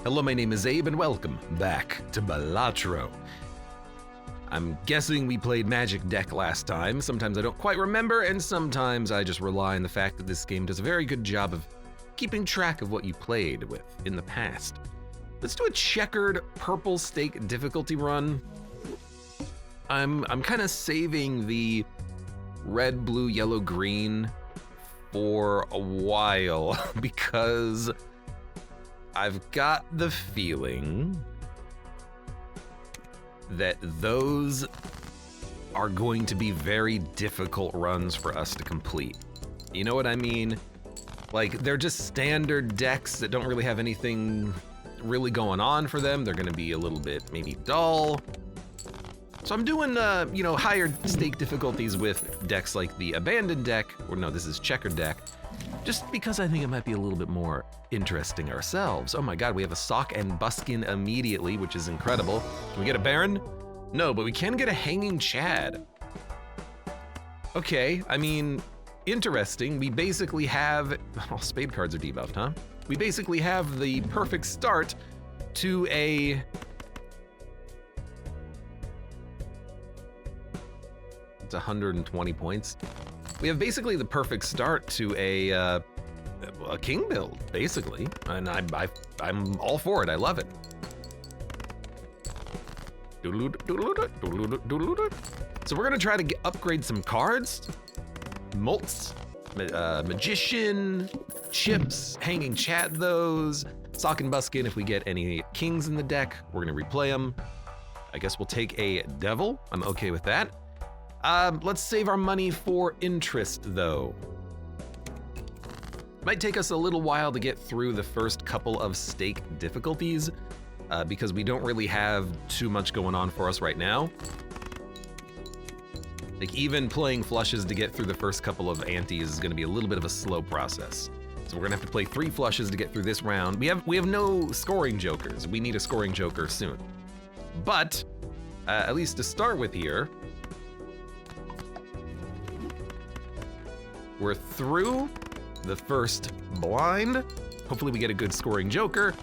Hello, my name is Abe and welcome back to Balatro. I'm guessing we played Magic Deck last time. Sometimes I don't quite remember, and sometimes I just rely on the fact that this game does a very good job of keeping track of what you played with in the past. Let's do a checkered purple stake difficulty run. I'm kind of saving the red, blue, yellow, green for a while because I've got the feeling that those are going to be very difficult runs for us to complete. You know what I mean? Like, they're just standard decks that don't really have anything really going on for them. They're gonna be a little bit maybe dull. So I'm doing, higher stake difficulties with decks like the Abandoned deck, or no, this is Checkered deck, just because I think it might be a little bit more interesting ourselves. Oh my god, we have a Sock and Buskin immediately, which is incredible. Can we get a Baron? No, but we can get a Hanging Chad. Okay, I mean, interesting. We basically have, oh, spade cards are debuffed, huh? We basically have the perfect start to a it's 120 points. We have basically the perfect start to a king build, basically, and I'm all for it. I love it. So we're gonna try to upgrade some cards, Molts, Magician, Chips, Hanging Chat those, Sock and Buskin. If we get any kings in the deck, we're gonna replay them. I guess we'll take a Devil. I'm okay with that. Let's save our money for interest, though. Might take us a little while to get through the first couple of stake difficulties, because we don't really have too much going on for us right now. Like, even playing flushes to get through the first couple of antes is gonna be a little bit of a slow process. So we're gonna have to play 3 flushes to get through this round. We have no scoring jokers. We need a scoring joker soon. But, at least to start with here, we're through the first blind. Hopefully we get a good scoring joker,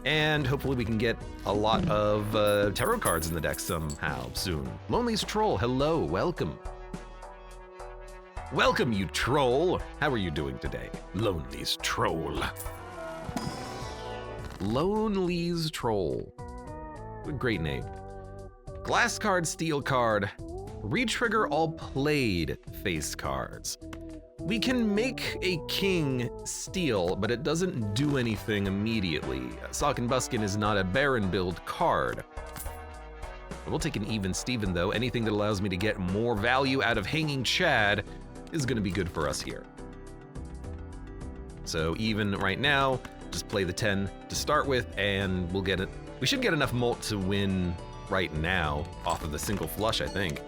and hopefully we can get a lot of tarot cards in the deck somehow soon. Lonely's Troll, hello, welcome. Welcome, you troll. How are you doing today? Lonely's Troll. Lonely's Troll. What a great name. Glass card, steel card, retrigger all played face cards. We can make a king steel, but it doesn't do anything immediately. Sock and Buskin is not a Baron build card. We'll take an even Steven though. Anything that allows me to get more value out of Hanging Chad is gonna be good for us here. So even right now, just play the 10 to start with, and we'll get it. We should get enough Molt to win right now off of the single flush, I think.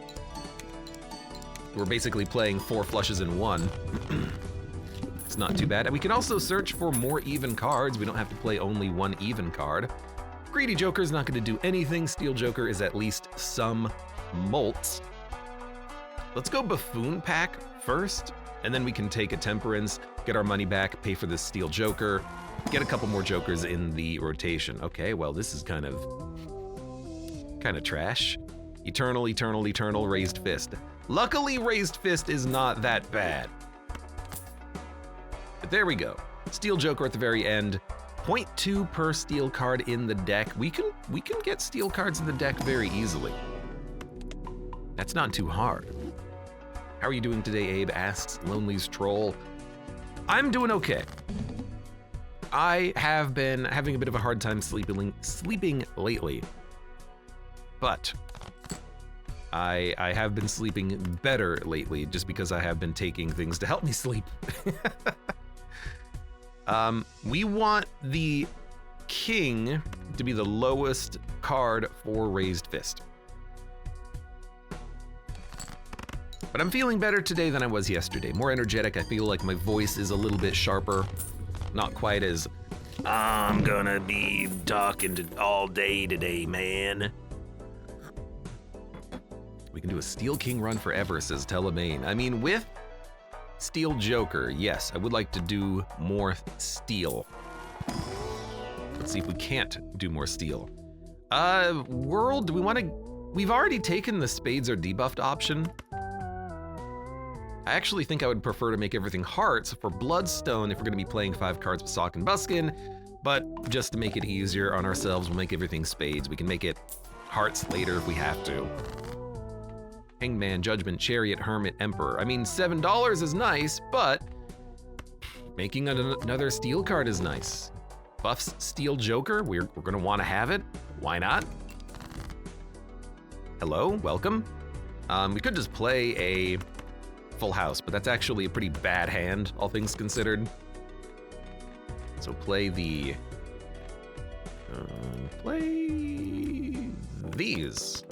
We're basically playing 4 flushes in one. It's not too bad. And we can also search for more even cards. We don't have to play only one even card. Greedy Joker is not going to do anything. Steel Joker is at least some Molts. Let's go Buffoon Pack first, and then we can take a Temperance, get our money back, pay for the Steel Joker, get a couple more Jokers in the rotation. Okay, well, this is kind of trash. Eternal, eternal, eternal, Raised Fist. Luckily, Raised Fist is not that bad. But there we go. Steel Joker at the very end. 0.2 per steel card in the deck. We can get steel cards in the deck very easily. That's not too hard. How are you doing today, Abe? Asks Lonely's Troll. I'm doing okay. I have been having a bit of a hard time sleeping lately. But I have been sleeping better lately just because I have been taking things to help me sleep. We want the king to be the lowest card for Raised Fist. But I'm feeling better today than I was yesterday. More energetic. I feel like my voice is a little bit sharper. Not quite as, I'm gonna be talking all day today, man. We can do a Steel King run forever, says Telemaine. I mean, with Steel Joker, yes, I would like to do more steel. Let's see if we can't do more steel. World, do we want to... We've already taken the spades are debuffed option. I actually think I would prefer to make everything hearts for Bloodstone if we're going to be playing 5 cards with Sock and Buskin, but just to make it easier on ourselves, we'll make everything spades. We can make it hearts later if we have to. Hangman, Judgment, Chariot, Hermit, Emperor. I mean, $7 is nice, but making another steel card is nice. Buffs Steel Joker, we're going to want to have it. Why not? Hello, welcome. We could just play a full house, but that's actually a pretty bad hand, all things considered. So play the... play these.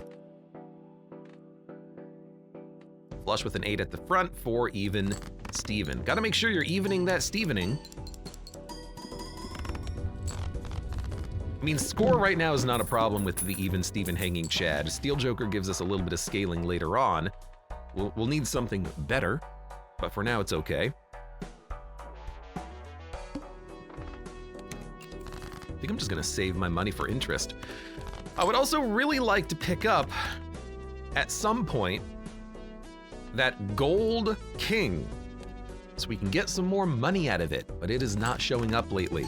Flush with an 8 at the front for even Steven. Gotta make sure you're evening that Stevening. I mean, score right now is not a problem with the even Steven hanging Chad. Steel Joker gives us a little bit of scaling later on. We'll need something better, but for now it's okay. I think I'm just gonna save my money for interest. I would also really like to pick up, at some point, that Gold King, so we can get some more money out of it, but it is not showing up lately.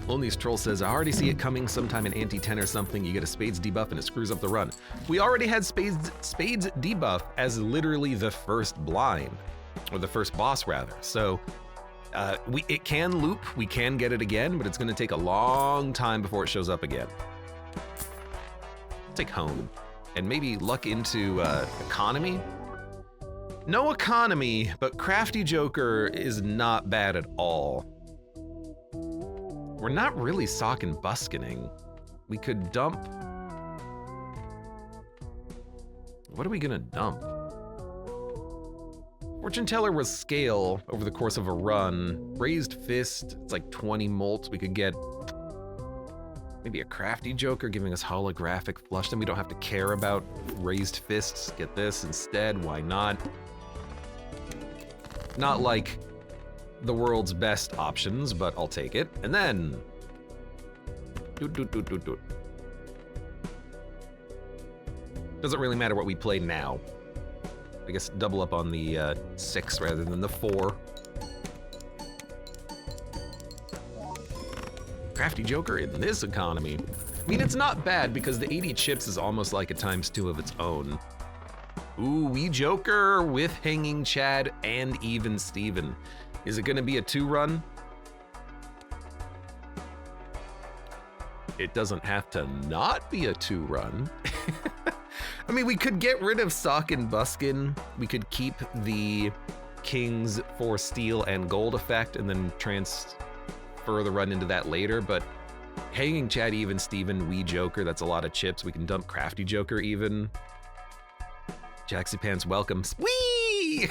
Lonely's Troll says, I already see it coming sometime in Ante-10 or something. You get a Spades debuff and it screws up the run. We already had Spades debuff as literally the first blind, or the first boss rather. So it can loop, we can get it again, but it's gonna take a long time before it shows up again. Take Home, and maybe luck into Economy. No Economy, but Crafty Joker is not bad at all. We're not really Sock and Buskining. We could dump... What are we gonna dump? Fortune Teller was scale over the course of a run. Raised Fist, it's like 20 molts. We could get maybe a Crafty Joker giving us holographic flush. Then we don't have to care about Raised Fists. Get this instead, why not? Not like the world's best options, but I'll take it. And then... Doesn't really matter what we play now. I guess double up on the 6 rather than the 4. Crafty Joker in this economy. I mean, it's not bad because the 80 chips is almost like a ×2 of its own. Ooh, Wee Joker with Hanging Chad and even Steven. Is it gonna be a 2-run? It doesn't have to not be a 2-run. I mean, we could get rid of Sock and Buskin. We could keep the Kings for Steel and Gold effect and then transfer the run into that later, but Hanging Chad, even Steven, Wee Joker, that's a lot of chips. We can dump Crafty Joker even. Jaxie Pants, welcome. Whee!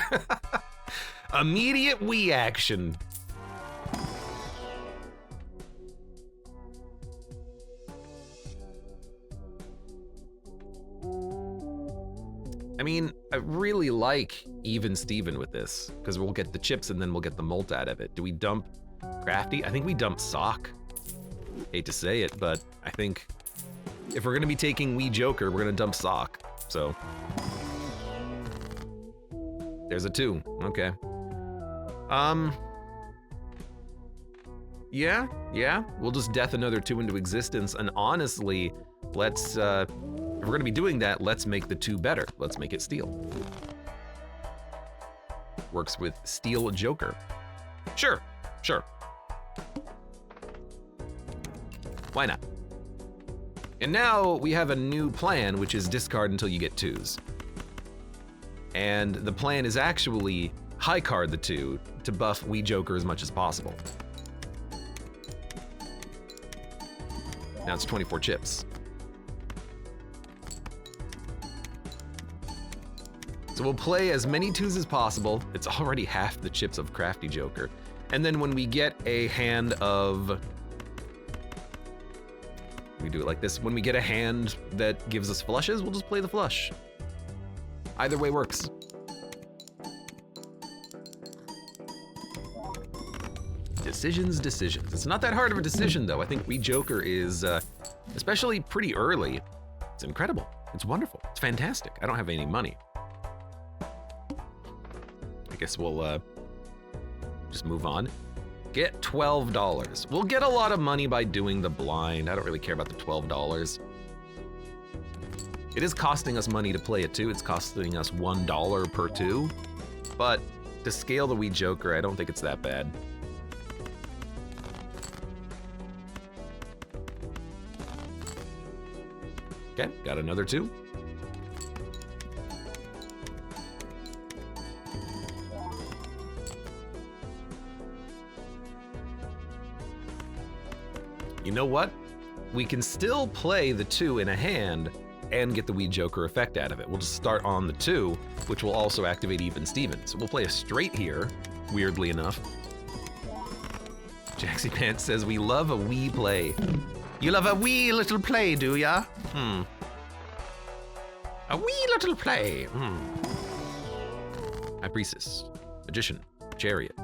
Immediate Wii action. I mean, I really like even Steven with this, because we'll get the chips and then we'll get the molt out of it. Do we dump Crafty? I think we dump Sock. Hate to say it, but I think if we're gonna be taking Wee Joker, we're gonna dump Sock. So there's a 2, okay. Yeah, we'll just death another 2 into existence, and honestly, let's, if we're gonna be doing that, let's make the 2 better. Let's make it Steel. Works with Steel Joker. Sure. Why not? And now we have a new plan, which is discard until you get 2s. And the plan is actually high card the 2 to buff Wee Joker as much as possible. Now it's 24 chips. So we'll play as many 2s as possible. It's already half the chips of Crafty Joker. And then when we get a hand of... We do it like this. When we get a hand that gives us flushes, we'll just play the flush. Either way works. Decisions. It's not that hard of a decision, though. I think We Joker is, especially pretty early, it's incredible. It's wonderful. It's fantastic. I don't have any money. I guess we'll just move on. Get $12. We'll get a lot of money by doing the blind. I don't really care about the $12. It is costing us money to play it too. It's costing us $1 per two. But to scale the We Joker, I don't think it's that bad. Okay, got another two. You know what? We can still play the two in a hand and get the We Joker effect out of it. We'll just start on the two, which will also activate Even Steven. So we'll play a straight here, weirdly enough. Jaxie Pants says, we love a wee play. You love a wee little play, do ya? A wee little play. High Priestess, Magician, Chariot.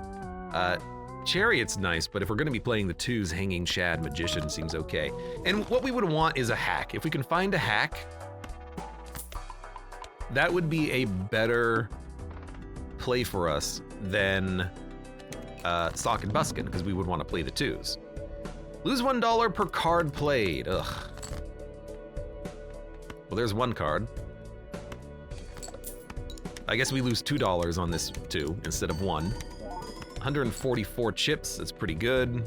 Chariot's nice, but if we're gonna be playing the twos, Hanging Shad, Magician seems okay. And what we would want is a hack. If we can find a hack, that would be a better play for us than Sock and Buskin, because we would want to play the twos. Lose $1 per card played. Ugh. Well, there's one card. I guess we lose $2 on this two instead of one. 144 chips, that's pretty good.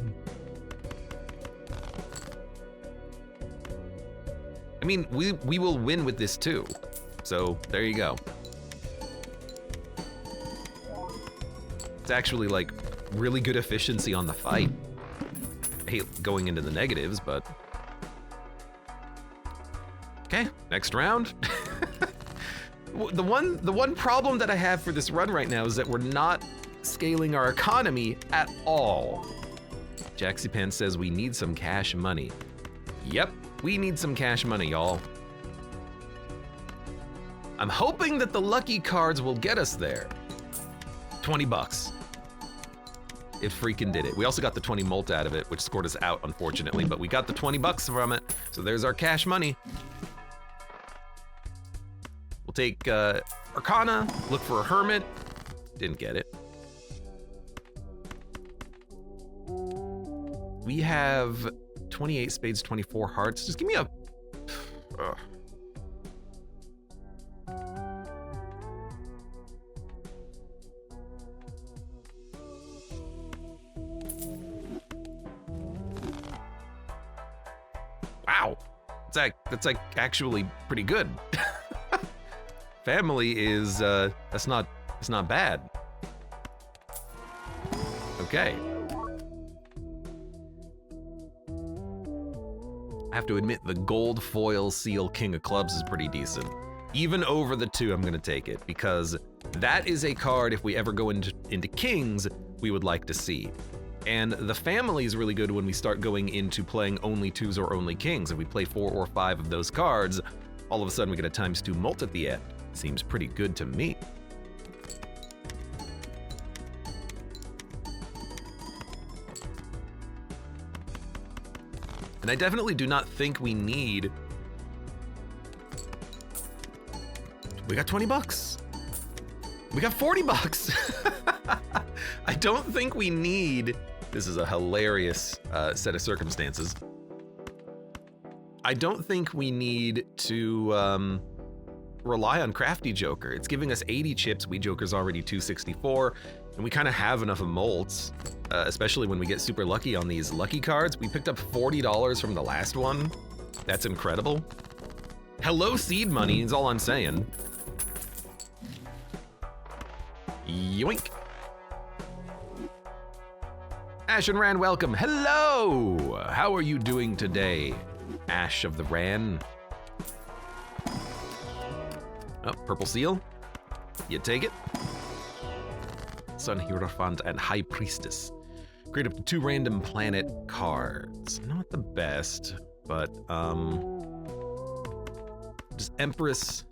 I mean, we will win with this too. So there you go. It's actually like really good efficiency on the fight. I hate going into the negatives, but okay, next round. The one problem that I have for this run right now is that we're not scaling our economy at all. Jaxie Pan says we need some cash money. Yep, we need some cash money, y'all. I'm hoping that the lucky cards will get us there. 20 bucks. It freaking did it. We also got the 20 molt out of it, which scored us out, unfortunately, but we got the 20 bucks from it. So there's our cash money. We'll take Arcana, look for a Hermit. Didn't get it. We have 28 spades, 24 hearts. Just give me a... Ugh. Wow, that's like actually pretty good. Family is it's not bad. Okay. I have to admit the gold foil seal King of Clubs is pretty decent. Even over the two, I'm gonna take it because that is a card if we ever go into kings we would like to see. And the family is really good when we start going into playing only twos or only kings. If we play 4 or 5 of those cards, all of a sudden we get a ×2 mult at the end. Seems pretty good to me. And I definitely do not think we need... We got 20 bucks. We got 40 bucks. I don't think we need... This is a hilarious set of circumstances. I don't think we need to rely on Crafty Joker. It's giving us 80 chips. We Joker's already 264, and we kind of have enough molts, especially when we get super lucky on these lucky cards. We picked up $40 from the last one. That's incredible. Hello, seed money is all I'm saying. Yoink. Ash and Ran, welcome. Hello! How are you doing today, Ash of the Ran? Oh, purple seal. You take it. Sun Hierophant and High Priestess. Create up to 2 random planet cards. Not the best, but just Empress,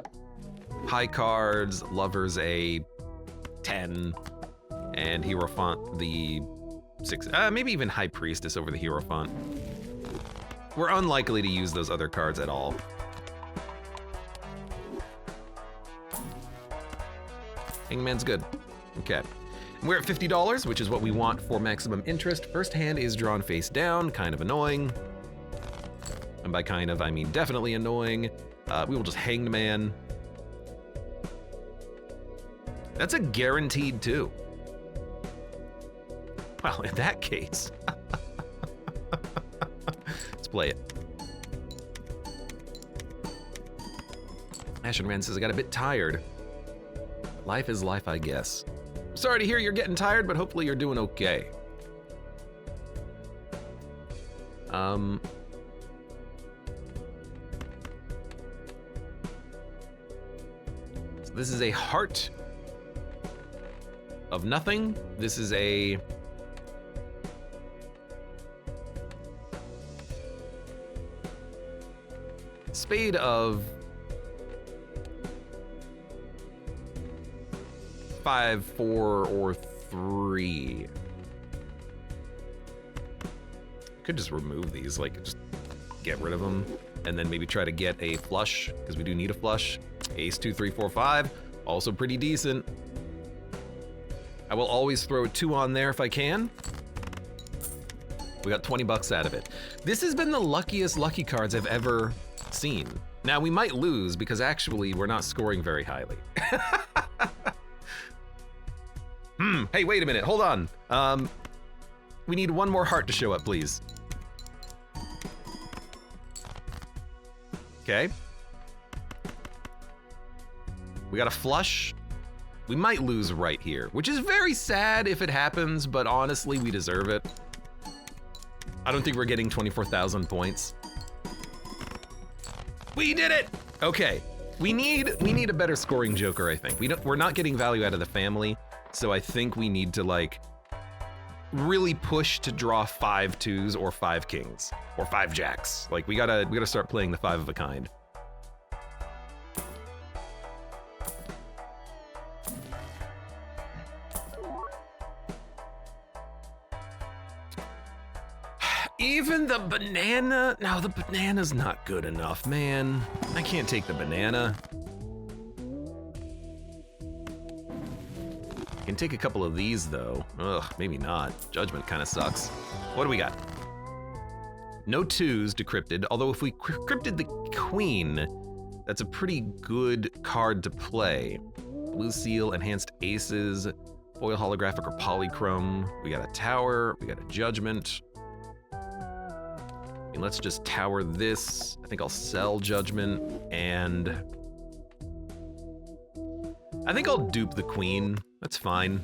high cards, Lovers a 10, and Hierophant the 6, maybe even High Priestess over the Hierophant. We're unlikely to use those other cards at all. Hangman's good. Okay. We're at $50, which is what we want for maximum interest. First hand is drawn face down, kind of annoying. And by kind of, I mean definitely annoying. We will just Hangman. That's a guaranteed 2. Well, in that case, let's play it. Ashen Rand says, I got a bit tired. Life is life, I guess. Sorry to hear you're getting tired, but hopefully you're doing okay. So this is a Heart of Nothing. This is a Spade of 5, 4, or 3. Could just remove these, like just get rid of them, and then maybe try to get a flush, because we do need a flush. Ace, 2, 3, 4, 5, also pretty decent. I will always throw a 2 on there if I can. We got 20 bucks out of it. This has been the luckiest lucky cards I've ever seen. Now we might lose because actually we're not scoring very highly. Hey, wait a minute, hold on. We need one more heart to show up, please. Okay. We got a flush. We might lose right here, which is very sad if it happens, but honestly, we deserve it. I don't think we're getting 24,000 points. We did it! Okay, we need a better scoring joker, I think. We're not getting value out of the family, so I think we need to like really push to draw 5 2s or 5 kings or 5 jacks. Like we gotta start playing the 5 of a kind. Even the banana? No, the banana's not good enough, man. I can't take the banana. I can take a couple of these though. Ugh, maybe not. Judgment kind of sucks. What do we got? No 2s decrypted, although if we crypted the queen, that's a pretty good card to play. Blue seal, enhanced aces, foil holographic or polychrome. We got a tower, we got a judgment. And let's just tower this. I think I'll sell judgment, and I think I'll dupe the queen. That's fine.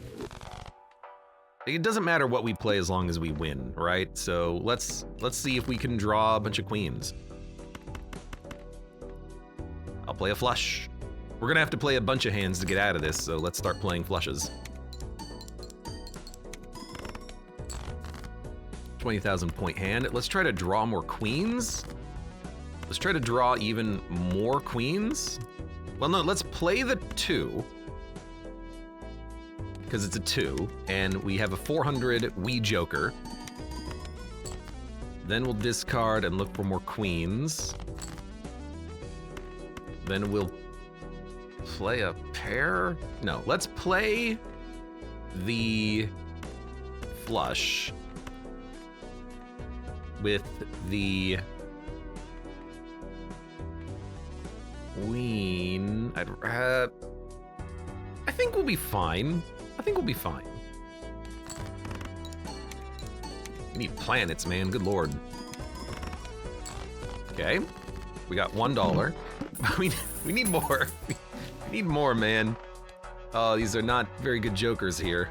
It doesn't matter what we play as long as we win, right? So let's see if we can draw a bunch of queens. I'll play a flush. We're gonna have to play a bunch of hands to get out of this, so let's start playing flushes. 20,000 point hand. Let's try to draw more queens. Let's try to draw even more queens. Well, no, let's play the 2. Because it's a 2, and we have a 400 Wii Joker. Then we'll discard and look for more queens. Then we'll play a pair. No, let's play the flush with the queen. I think we'll be fine. I think we'll be fine. We need planets, man. Good lord. Okay. We got $1. We need more. We need more, man. Oh, these are not very good jokers here.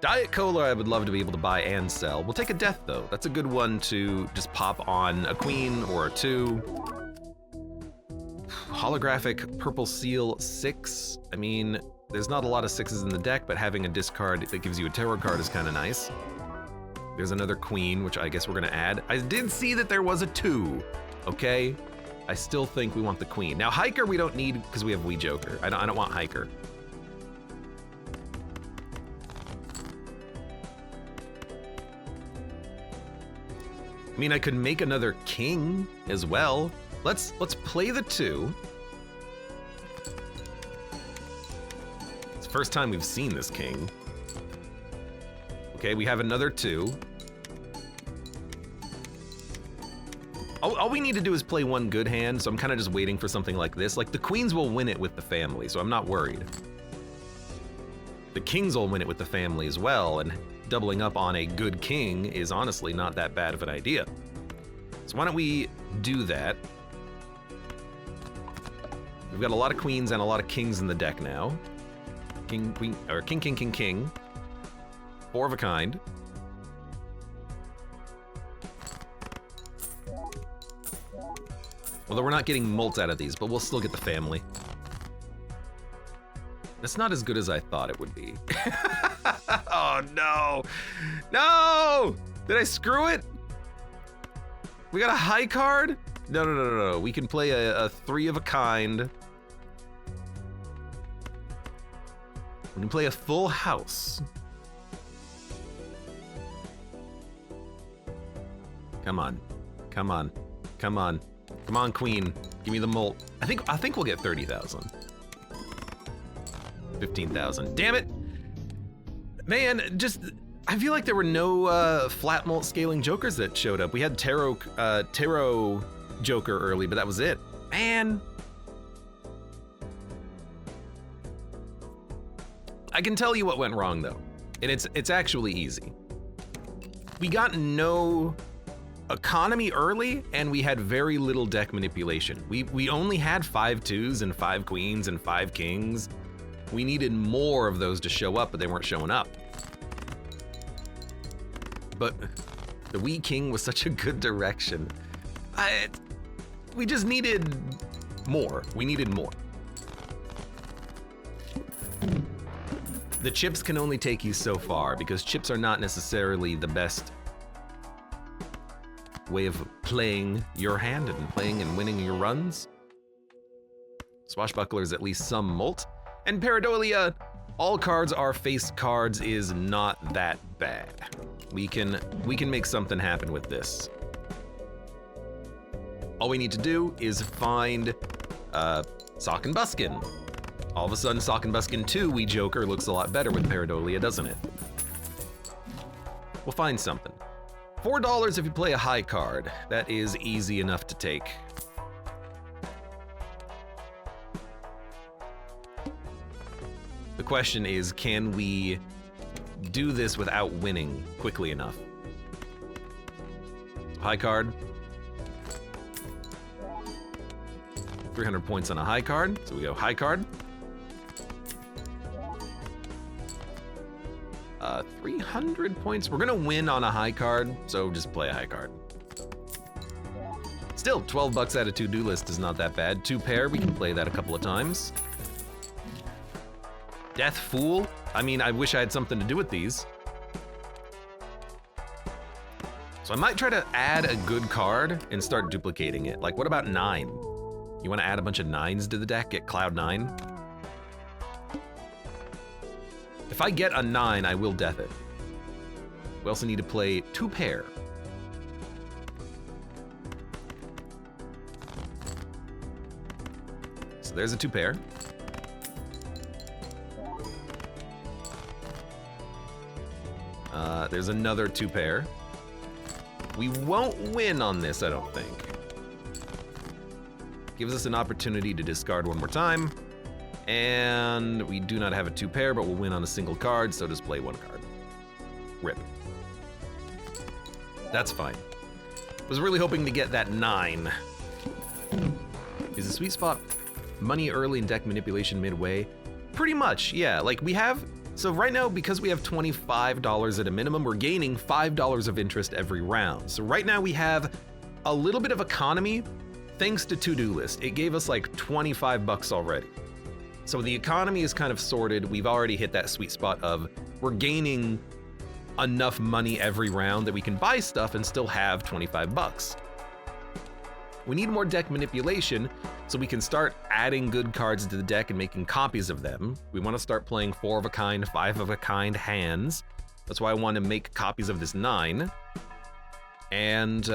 Diet Cola, I would love to be able to buy and sell. We'll take a death, though. That's a good one to just pop on a queen or a 2. Holographic Purple Seal 6. I mean, there's not a lot of 6s in the deck, but having a discard that gives you a tarot card is kind of nice. There's another queen, which I guess we're gonna add. I did see that there was a 2, okay? I still think we want the queen. Now, Hiker we don't need because we have Wii Joker. I don't want Hiker. I mean, I could make another king as well. Let's play the 2. It's the first time we've seen this king. Okay, we have another 2. All we need to do is play one good hand, so I'm kind of just waiting for something like this. Like, the queens will win it with the family, so I'm not worried. The kings will win it with the family as well, and doubling up on a good king is honestly not that bad of an idea. So why don't we do that? We've got a lot of queens and a lot of kings in the deck now. King, queen, or king, king, king, king. 4 of a kind. Although we're not getting molt out of these, but we'll still get the family. That's not as good as I thought it would be. Oh, no. No! Did I screw it? We got a high card? No. We can play a 3 of a kind. We can play a full house. Come on. Come on. Come on. Come on, queen. Give me the molt. I think we'll get 30,000. 15,000. Damn it! Man, I feel like there were no flat molt scaling jokers that showed up. We had tarot joker early, but that was it. Man. I can tell you what went wrong though, and it's actually easy. We got no economy early, and we had very little deck manipulation. We only had 5 2s and 5 queens and 5 kings. We needed more of those to show up, but they weren't showing up. But the wee king was such a good direction. We just needed more. We needed more. The chips can only take you so far, because chips are not necessarily the best way of playing your hand and playing and winning your runs. Swashbuckler is at least some molt. And Pareidolia, all cards are face cards, is not that bad. We can make something happen with this. All we need to do is find Sock and Buskin. All of a sudden, Sock and Buskin 2, Wee Joker, looks a lot better with Pareidolia, doesn't it? We'll find something. $4 if you play a high card. That is easy enough to take. The question is, can we do this without winning quickly enough? High card. 300 points on a high card, so we go high card. 300 points. We're gonna win on a high card, so just play a high card. Still, 12 bucks out of to-do list is not that bad. 2 pair, we can play that a couple of times. Death Fool? I mean, I wish I had something to do with these. So I might try to add a good card and start duplicating it. Like, what about 9? You want to add a bunch of 9s to the deck, get Cloud 9? If I get a 9, I will death it. We also need to play 2 pair. So there's a 2 pair. There's another 2 pair. We won't win on this, I don't think. Gives us an opportunity to discard one more time. And we do not have a 2 pair, but we'll win on a single card, so just play 1 card. Rip. That's fine. Was really hoping to get that 9. Is the sweet spot money early and deck manipulation midway? Pretty much, yeah. Like we have, so right now, because we have $25 at a minimum, we're gaining $5 of interest every round. So right now we have a little bit of economy thanks to to-do list. It gave us like 25 bucks already. So the economy is kind of sorted. We've already hit that sweet spot of we're gaining enough money every round that we can buy stuff and still have 25 bucks. We need more deck manipulation so we can start adding good cards to the deck and making copies of them. We want to start playing 4 of a kind, 5 of a kind hands. That's why I want to make copies of this 9. And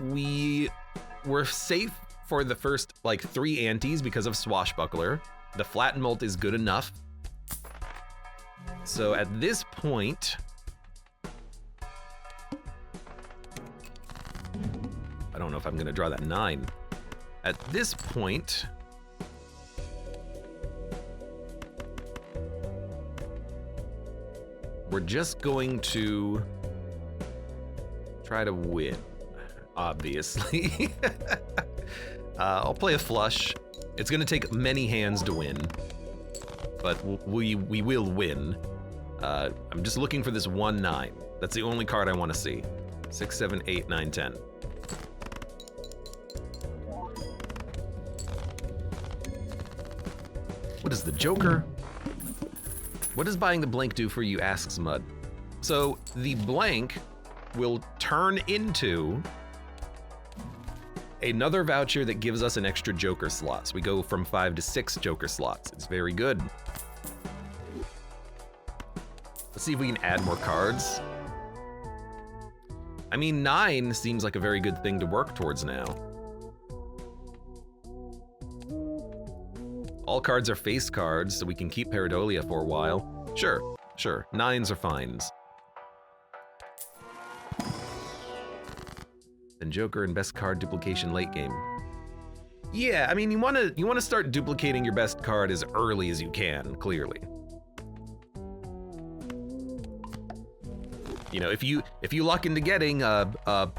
we were safe for the first, like, 3 antes because of Swashbuckler. The flat mult is good enough. So at this point, I don't know if I'm gonna draw that 9. At this point, we're just going to try to win, obviously. I'll play a flush. It's gonna take many hands to win, but we will win. I'm just looking for this 1-9. That's the only card I want to see. 6, 7, 8, 9, 10. What is the Joker? What does buying the blank do for you, asks Mud. So the blank will turn into another voucher that gives us an extra Joker slot. So we go from 5 to 6 Joker slots. It's very good. Let's see if we can add more cards. I mean, 9 seems like a very good thing to work towards now. All cards are face cards, so we can keep Pareidolia for a while. Sure, sure. 9s are fines. Then Joker and best card duplication late game. Yeah, I mean, you wanna start duplicating your best card as early as you can, clearly. You know, if you luck into getting a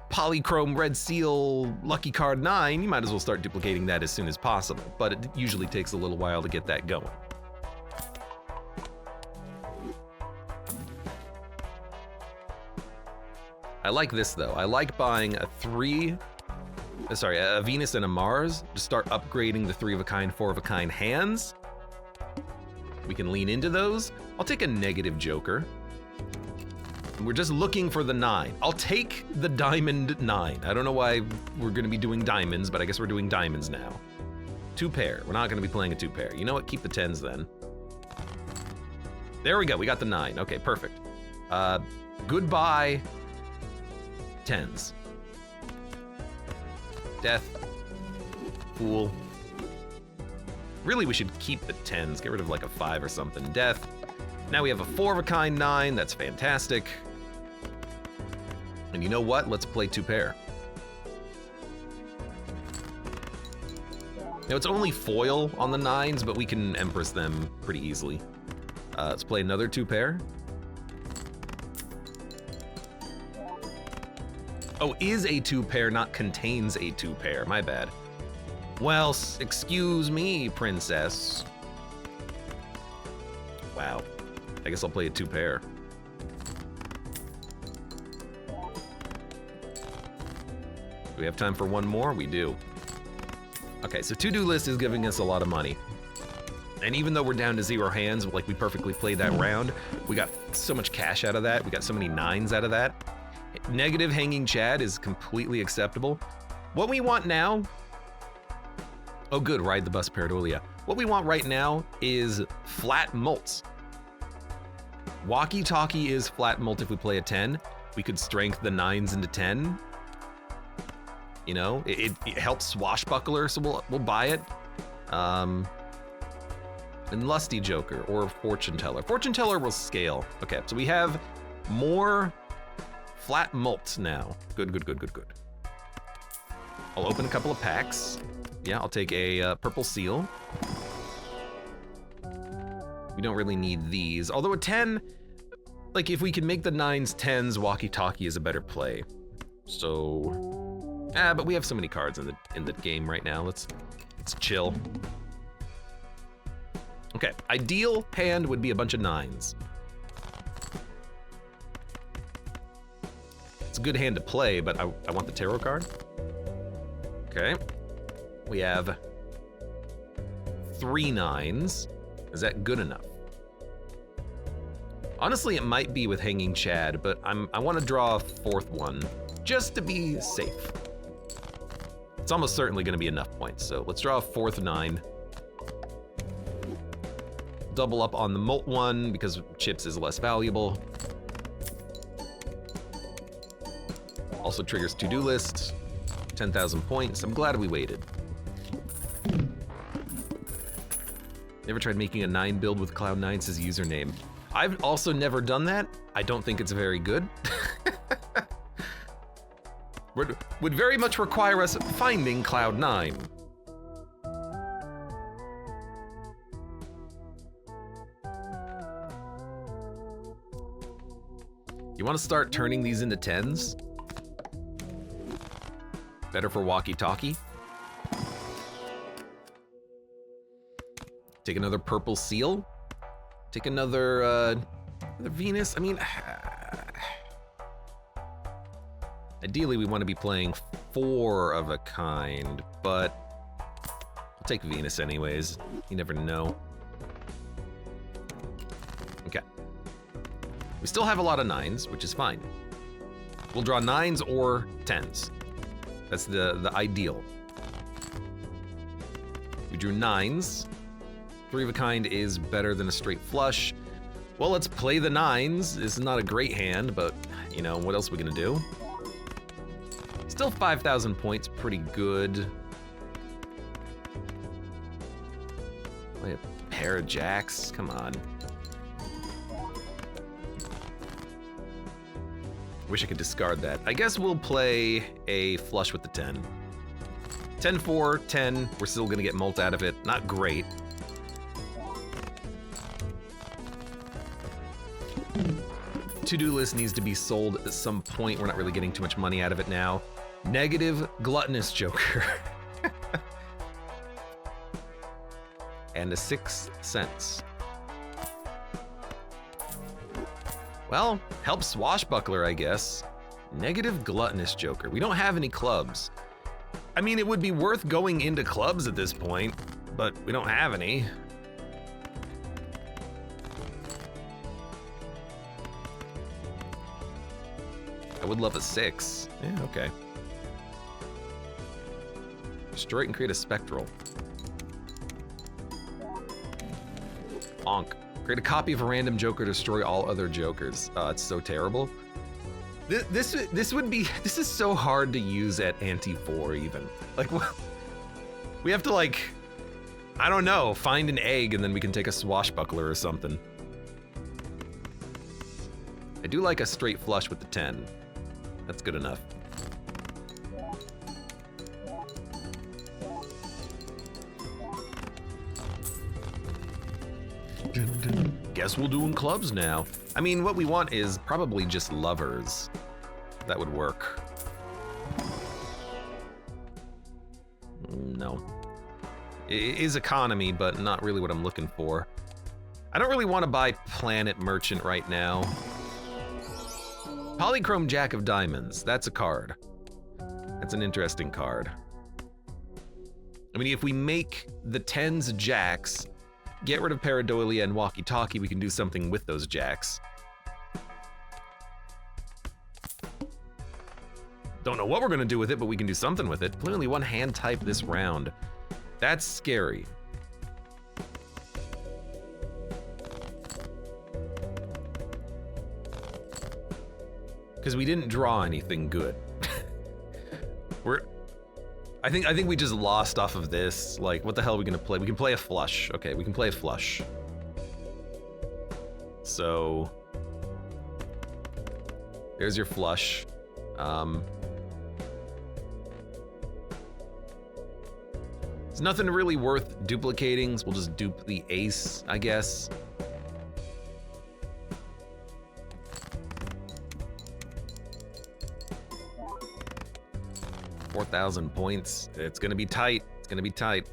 Polychrome Red Seal Lucky Card 9, you might as well start duplicating that as soon as possible, but it usually takes a little while to get that going. I like this though. I like buying a Venus and a Mars to start upgrading the 3-of-a-kind, 4-of-a-kind hands. We can lean into those. I'll take a negative Joker. We're just looking for the 9. I'll take the diamond 9. I don't know why we're gonna be doing diamonds, but I guess we're doing diamonds now. 2 pair. We're not gonna be playing a 2 pair. You know what? Keep the 10s then. There we go. We got the 9. Okay, perfect. Goodbye 10s. Death. Fool. Really, we should keep the 10s. Get rid of like a 5 or something. Death. Now we have a 4-of-a-kind 9. That's fantastic. And you know what? Let's play 2 pair. Now it's only foil on the 9s, but we can Empress them pretty easily. Let's play another 2 pair. Oh, is a 2 pair, not contains a 2 pair. My bad. Well, excuse me, princess. Wow. I guess I'll play a 2 pair. Do we have time for one more? We do. Okay, so to-do list is giving us a lot of money. And even though we're down to 0 hands, like we perfectly played that round, we got so much cash out of that. We got so many 9s out of that. Negative Hanging Chad is completely acceptable. What we want now... Oh good, ride the bus, Pareidolia. What we want right now is flat mults. Walkie Talkie is flat mult if we play a 10. We could strength the 9s into 10. You know, it helps Swashbuckler, so we'll buy it. And Lusty Joker or Fortune Teller. Fortune Teller will scale. Okay, so we have more flat mults now. Good, good, good, good, good. I'll open a couple of packs. Yeah, I'll take a purple seal. We don't really need these. Although a 10, like if we can make the 9s 10s, Walkie Talkie is a better play. So, but we have so many cards in the game right now. Let's chill. Okay, ideal hand would be a bunch of 9s. It's a good hand to play, but I want the tarot card. Okay, we have 3 9s. Is that good enough? Honestly, it might be with Hanging Chad, but I want to draw a 4th one just to be safe. It's almost certainly going to be enough points, so let's draw a 4th 9. Double up on the Molt one because chips is less valuable. Also triggers to-do list. 10,000 points. I'm glad we waited. Never tried making a 9 build with Cloud9 as username. I've also never done that. I don't think it's very good. Would very much require us finding Cloud9. You want to start turning these into 10s? Better for walkie-talkie. Take another purple seal. Take another Venus. I mean, ideally we want to be playing 4 of a kind, but I'll take Venus anyways. You never know. Okay. We still have a lot of 9s, which is fine. We'll draw 9s or 10s. That's the ideal. We drew 9s. 3 of a kind is better than a straight flush. Well, let's play the 9s. This is not a great hand, but you know, what else are we gonna do? Still 5,000 points, pretty good. Play a pair of jacks, come on. Wish I could discard that. I guess we'll play a flush with the 10. 10-4, 10, we're still gonna get mult out of it. Not great. To-do list needs to be sold at some point. We're not really getting too much money out of it now. Negative gluttonous joker. And a 6 cents. Well, help swashbuckler, I guess. Negative gluttonous joker. We don't have any clubs. I mean, it would be worth going into clubs at this point, but we don't have any. I would love a 6. Yeah, okay. Destroy it and create a spectral. Onk. Create a copy of a random joker, destroy all other jokers. It's so terrible. This is so hard to use at anti-4 even. Like, we have to like, I don't know, find an egg and then we can take a swashbuckler or something. I do like a straight flush with the 10. That's good enough. Guess we'll do in clubs now. I mean, what we want is probably just lovers. That would work. No. It is economy, but not really what I'm looking for. I don't really want to buy Planet Merchant right now. Polychrome Jack of Diamonds, that's a card. That's an interesting card. I mean, if we make the 10s jacks, get rid of Pareidolia and Walkie Talkie, we can do something with those jacks. Don't know what we're gonna do with it, but we can do something with it. Play only one hand type this round. That's scary. Because we didn't draw anything good. I think we just lost off of this. Like, what the hell are we gonna play? We can play a flush. Okay, we can play a flush. So there's your flush. It's nothing really worth duplicating, so we'll just dupe the ace, I guess. $4,000 points. It's gonna be tight. It's gonna be tight.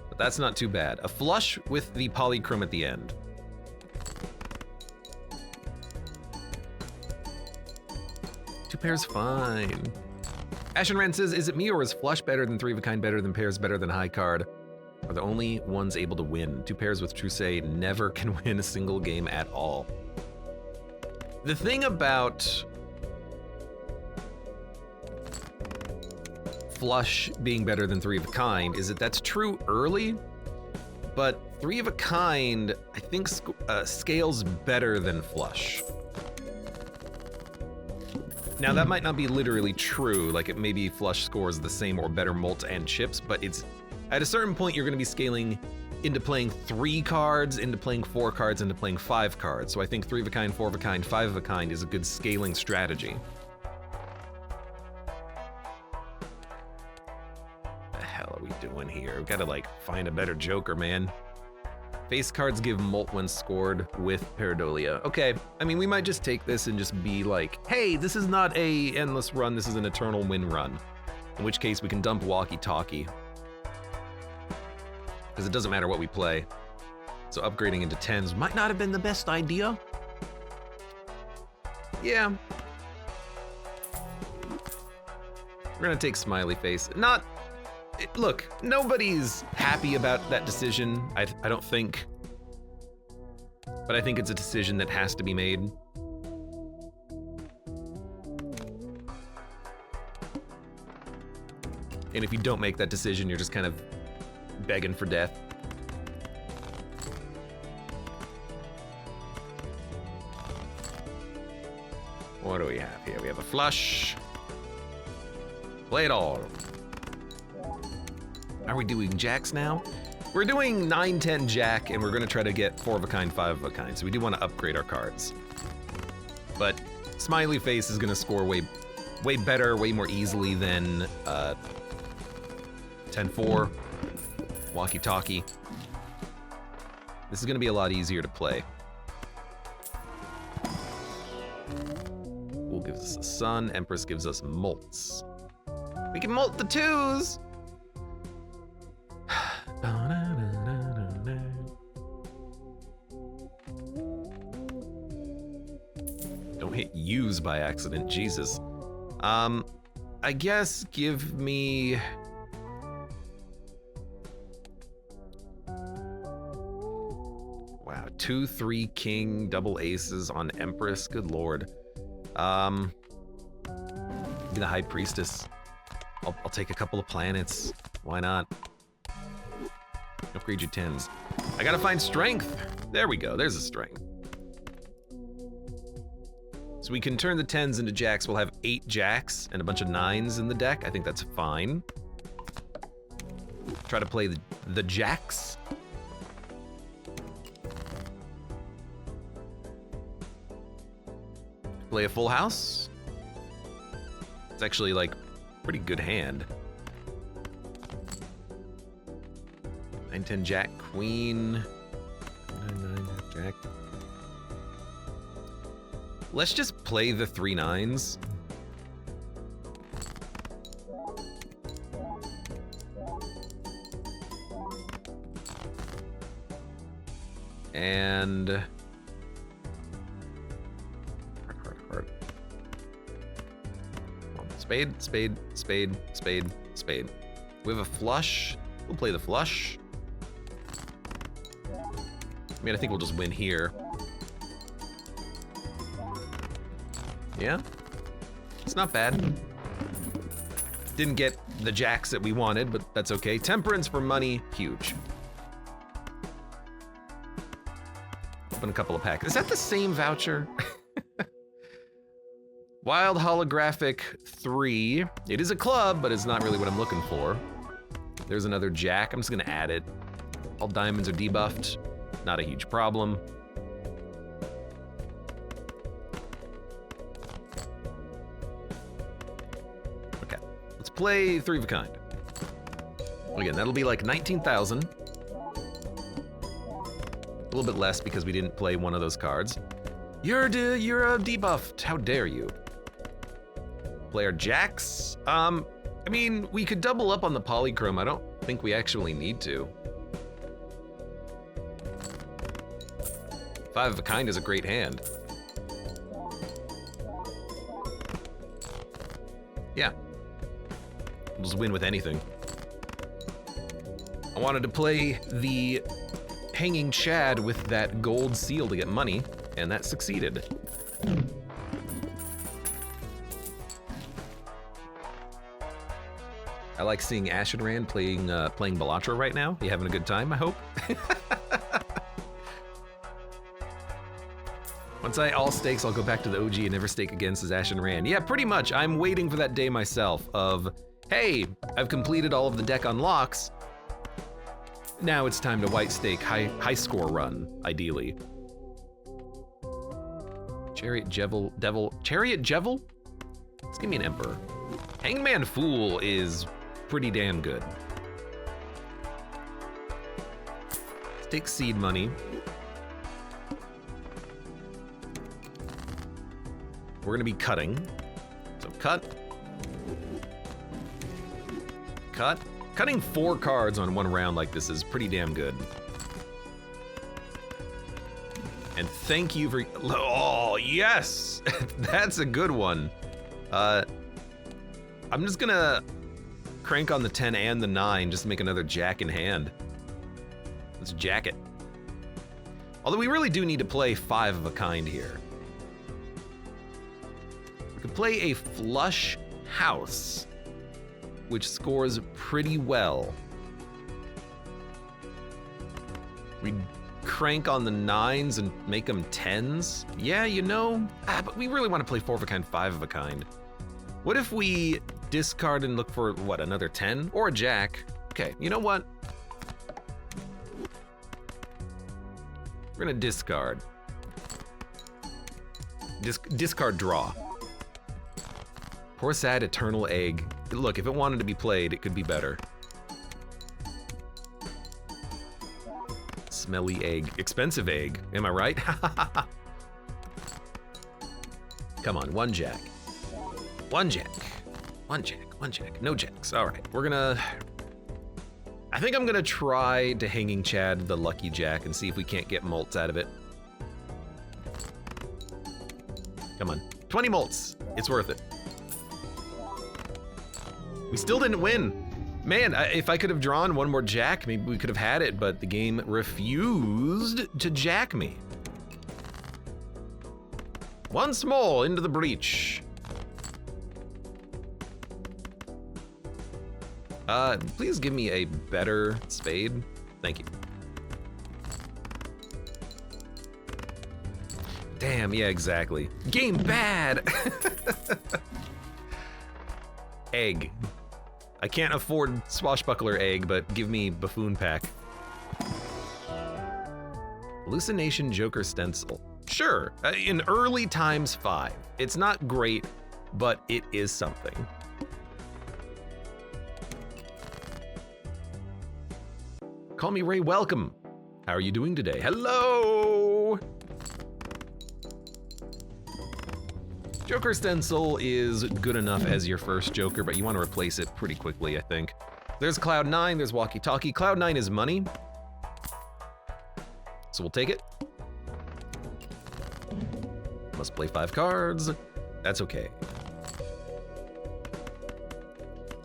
But that's not too bad. A flush with the polychrome at the end. Two pairs fine. Ashen Rand says, is it me or is flush better than 3 of a kind, better than pairs, better than high card? Are the only ones able to win. 2 pairs with Trousse never can win a single game at all. The thing about flush being better than three of a kind is that that's true early, but three of a kind, I think, scales better than flush. Now that might not be literally true, like it maybe flush scores the same or better mults and chips, but it's at a certain point you're gonna be scaling into playing 3 cards, into playing 4 cards, into playing 5 cards. So I think 3 of a kind, 4 of a kind, 5 of a kind is a good scaling strategy. What the hell are we doing here? We've gotta like find a better joker, man. Face cards give molt when scored with Pareidolia. Okay, I mean, we might just take this and just be like, hey, this is not a endless run, this is an eternal win run. In which case we can dump walkie-talkie. Because it doesn't matter what we play. So upgrading into 10s might not have been the best idea. Yeah. We're gonna take Smiley Face. Look, nobody's happy about that decision, I don't think. But I think it's a decision that has to be made. And if you don't make that decision, you're just kind of begging for death. What do we have here? We have a flush. Play it all. Are we doing jacks now? We're doing 9, 10 jack, and we're gonna try to get 4 of a kind, 5 of a kind. So we do want to upgrade our cards. But Smiley Face is gonna score way better, way more easily than 10-4. Walkie-talkie. This is gonna be a lot easier to play. Fool gives us a sun, Empress gives us mults. We can molt the 2s! Don't hit use by accident, Jesus. I guess give me... Wow, 2, 3 king, double aces on Empress, good lord. Give me the High Priestess. I'll take a couple of planets, why not? Upgrade your 10s. I gotta find strength. There we go, there's a strength. So we can turn the 10s into jacks. We'll have 8 jacks and a bunch of 9s in the deck. I think that's fine. Try to play the jacks. Play a full house. It's actually like pretty good hand. 9, 10 jack, queen. 9, 9 jack. Let's just play the 3 9s. And hard. Spade, spade, spade, spade, spade. We have a flush. We'll play the flush. I mean, I think we'll just win here. Yeah, it's not bad. Didn't get the jacks that we wanted, but that's okay. Temperance for money, huge. Open a couple of packs. Is that the same voucher? Wild Holographic 3. It is a club, but it's not really what I'm looking for. There's another jack. I'm just gonna add it. All diamonds are debuffed. Not a huge problem. Okay, let's play 3 of a kind. Again, that'll be like 19,000. A little bit less because we didn't play one of those cards. You're debuffed. How dare you? Play our jacks. I mean, we could double up on the polychrome. I don't think we actually need to. 5 of a kind is a great hand. Yeah. We'll just win with anything. I wanted to play the Hanging Chad with that gold seal to get money, and that succeeded. I like seeing Ash and Rand playing Balatro right now. You having a good time, I hope? Once I all stakes, I'll go back to the OG and never stake again, says Ash and Rand. Yeah, pretty much. I'm waiting for that day myself of, hey, I've completed all of the deck unlocks. Now it's time to white stake, high score run, ideally. Chariot Devil, Chariot Jevil? Let's give me an Emperor. Hangman Fool is pretty damn good. Let's take seed money. We're gonna be cutting. So cut. Cut. Cutting 4 cards on 1 round like this is pretty damn good. And thank you for, oh yes! That's a good one. I'm just gonna crank on the 10 and the 9 just to make another jack in hand. Let's jack it. Although we really do need to play 5 of a kind here. We could play a flush house, which scores pretty well. We crank on the 9s and make them 10s. Yeah, you know, but we really want to play 4 of a kind, 5 of a kind. What if we discard and look for, what, another 10? Or a jack? Okay, you know what? We're gonna discard. Discard draw. Poor sad eternal egg. Look, if it wanted to be played, it could be better. Smelly egg. Expensive egg. Am I right? Come on, 1 jack. 1 jack. 1 jack. 1 jack. No jacks. All right, we're gonna... I think I'm gonna try to Hanging Chad the lucky jack and see if we can't get mults out of it. Come on. 20 mults. It's worth it. We still didn't win. Man, if I could have drawn 1 more jack, maybe we could have had it, but the game refused to jack me. Once more into the breach. Please give me a better spade. Thank you. Damn, yeah, exactly. Game bad! Egg. I can't afford Swashbuckler Egg, but give me Buffoon Pack. Hallucination Joker Stencil. Sure, in early times 5. It's not great, but it is something. Call me Ray, welcome. How are you doing today? Hello! Joker Stencil is good enough as your first Joker, but you want to replace it pretty quickly, I think. There's Cloud9, there's Walkie Talkie. Cloud9 is money, so we'll take it. Must play 5 cards. That's okay.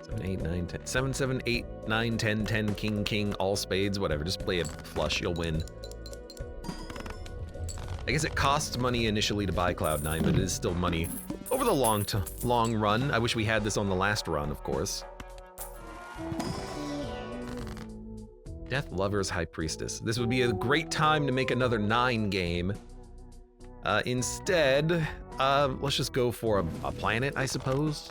7, 8, 9, 10. 7, 7, 8, 9, 10, 10, king, king, all spades, whatever. Just play a flush, you'll win. I guess it costs money initially to buy Cloud9, but it is still money over the long run. I wish we had this on the last run, of course. Death Lover's High Priestess. This would be a great time to make another 9 game. Instead, let's just go for a planet, I suppose.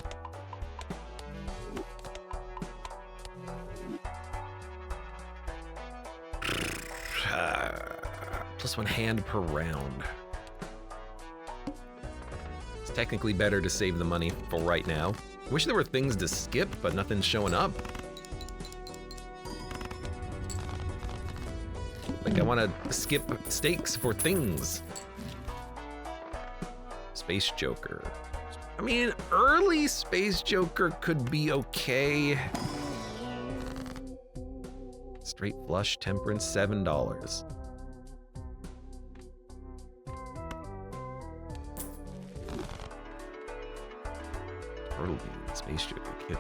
+1 hand per round. It's technically better to save the money for right now. Wish there were things to skip, but nothing's showing up. Like I want to skip stakes for things. Space Joker. I mean, early Space Joker could be okay. Straight flush temperance, $7. Turtle Bean, Space Joker, kid.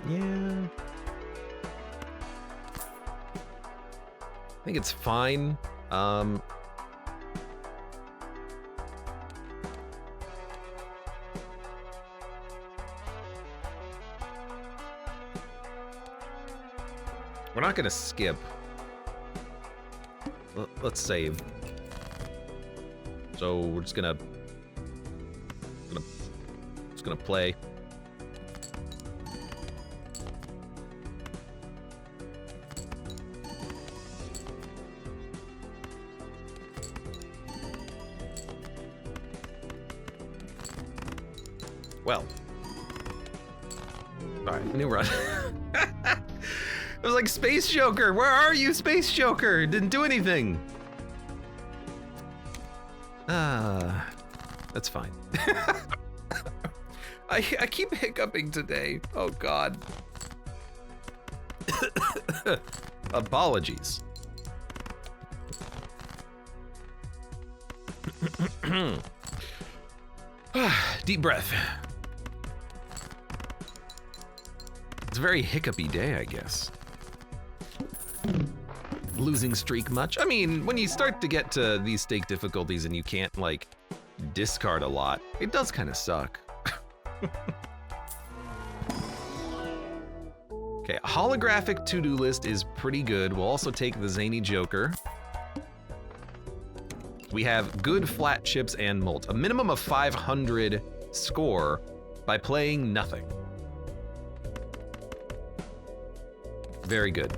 Yeah. I think it's fine. We're not gonna skip. Let's save. So we're just gonna play. Well. Alright, new run. It was like, Space Joker, where are you, Space Joker? Didn't do anything. That's fine. I keep hiccuping today. Oh God. Apologies. Deep breath. It's a very hiccupy day, I guess. Losing streak much? I mean, when you start to get to these stake difficulties and you can't, like, discard a lot, it does kind of suck. Okay, a holographic to-do list is pretty good. We'll also take the Zany Joker. We have good flat chips and molt. A minimum of 500 score by playing nothing. Very good.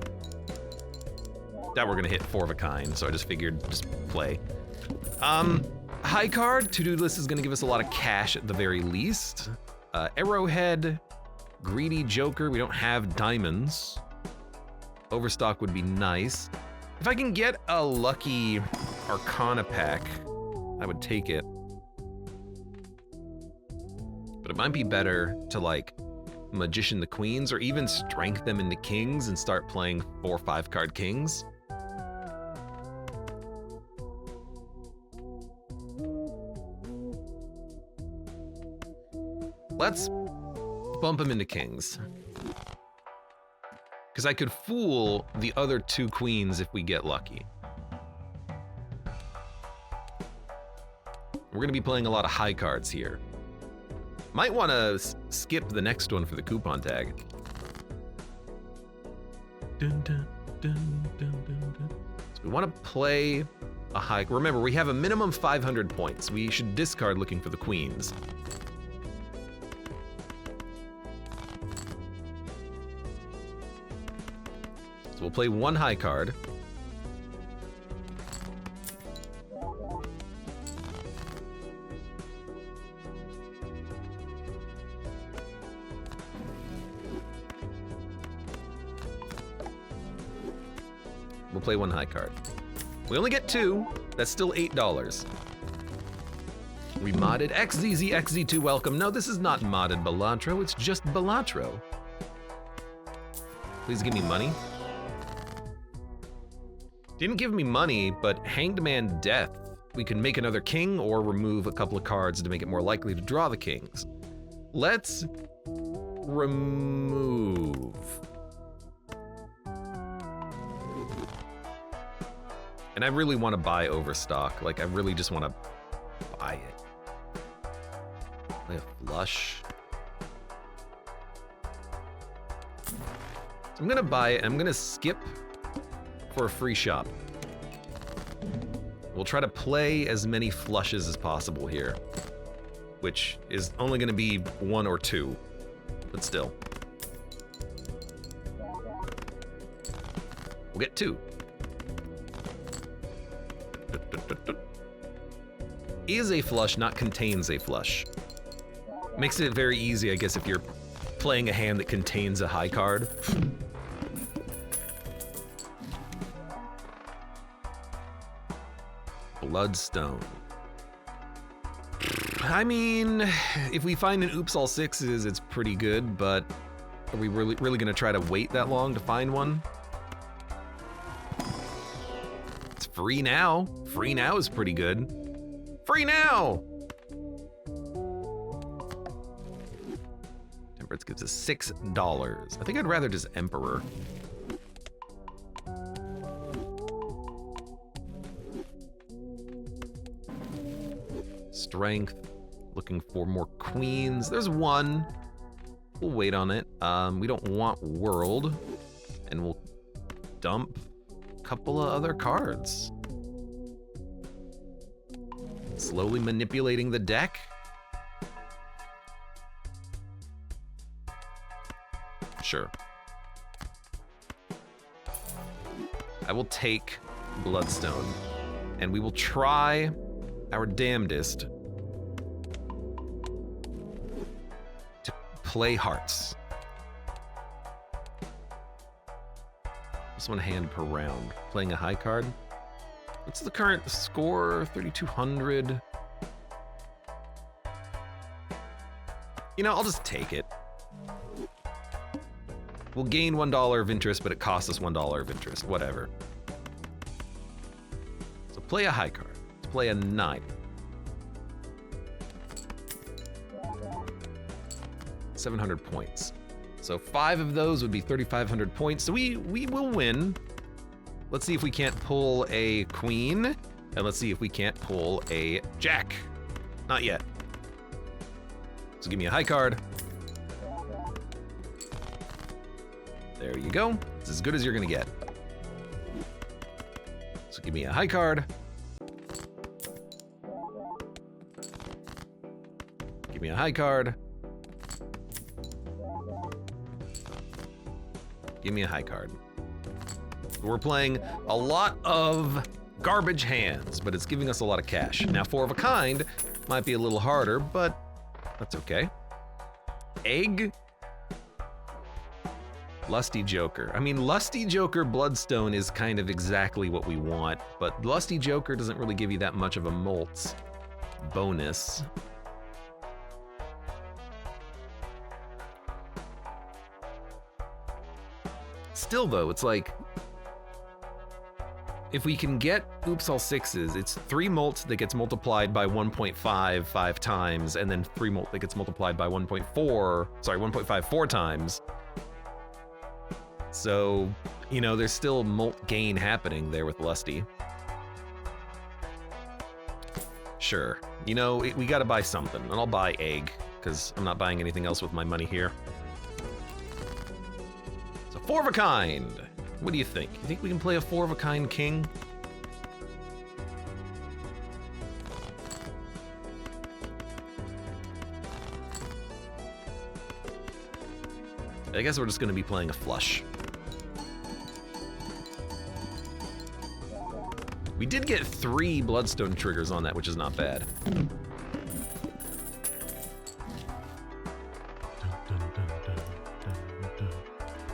That we're gonna hit 4 of a kind, so I just figured just play. High card, to-do list is gonna give us a lot of cash at the very least. Arrowhead, greedy Joker, we don't have diamonds. Overstock would be nice. If I can get a lucky Arcana pack, I would take it. But it might be better to, like, Magician the Queens, or even strength them into kings and start playing 4 5-card kings. Let's bump them into kings. Because I could fool the other 2 queens if we get lucky. We're gonna be playing a lot of high cards here. Might want to skip the next one for the coupon tag. Dun, dun, dun, dun, dun, dun. So we want to play a high. Remember, we have a minimum 500 points. We should discard looking for the queens. So we'll play 1 high card. We'll play 1 high card. We only get 2. That's still $8. We modded XZZXZ2 welcome. No, this is not modded Balatro. It's just Balatro. Please give me money. Didn't give me money, but Hanged Man Death. We can make another king or remove a couple of cards to make it more likely to draw the kings. Let's remove. And I really want to buy Overstock. Like, I really just want to buy it. Play a flush. So I'm going to buy it, and I'm going to skip for a free shop. We'll try to play as many flushes as possible here, which is only going to be 1 or 2, but still. We'll get 2. Is a flush, not contains a flush. Makes it very easy, I guess, if you're playing a hand that contains a high card. Bloodstone. I mean, if we find an oops all 6s, it's pretty good, but are we really gonna try to wait that long to find one? It's free now. Free now is pretty good. Free now! Temperance gives us $6. I think I'd rather just Emperor. Strength, looking for more queens. There's 1. We'll wait on it. We don't want world, and we'll dump a couple of other cards. Slowly manipulating the deck. Sure. I will take Bloodstone, and we will try our damnedest to play hearts. Just one hand per round. Playing a high card. What's the current score? 3,200. You know, I'll just take it. We'll gain $1 of interest, but it costs us $1 of interest. Whatever. So play a high card. Let's play a 9. 700 points. So 5 of those would be 3,500 points. So we will win. Let's see if we can't pull a queen, and let's see if we can't pull a jack. Not yet. So give me a high card. There you go. It's as good as you're gonna get. So give me a high card. Give me a high card. Give me a high card. We're playing a lot of garbage hands, but it's giving us a lot of cash. Now, 4 of a kind might be a little harder, but that's okay. Egg. Lusty Joker. I mean, Lusty Joker Bloodstone is kind of exactly what we want, but Lusty Joker doesn't really give you that much of a molt bonus. Still though, it's like, if we can get Oops All Sixes, it's 3 molt that gets multiplied by 1.5 5 times, and then 3 molt that gets multiplied by 1.5 4 times. So, you know, there's still molt gain happening there with Lusty. Sure. You know, we gotta buy something, and I'll buy egg, because I'm not buying anything else with my money here. So 4 of a kind. What do you think? You think we can play a 4 of a kind king? I guess we're just gonna be playing a flush. We did get 3 Bloodstone triggers on that, which is not bad.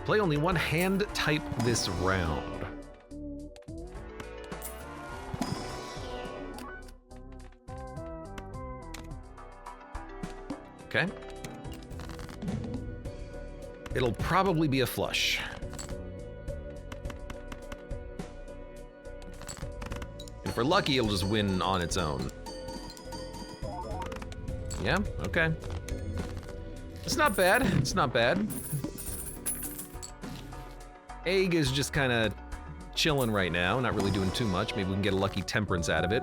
Play only 1 hand type this round. Okay. It'll probably be a flush. If we're lucky, it'll just win on its own. Yeah, okay. It's not bad, it's not bad. Egg is just kind of chilling right now, not really doing too much. Maybe we can get a lucky temperance out of it.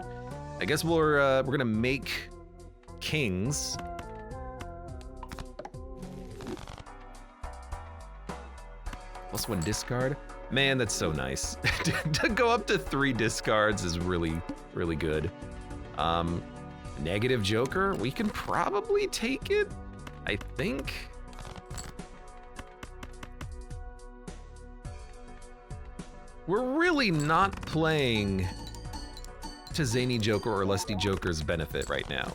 I guess we're gonna make kings. +1 discard. Man, that's so nice. To go up to 3 discards is really, really good. Negative Joker, we can probably take it, I think. We're really not playing to Zany Joker or Lusty Joker's benefit right now.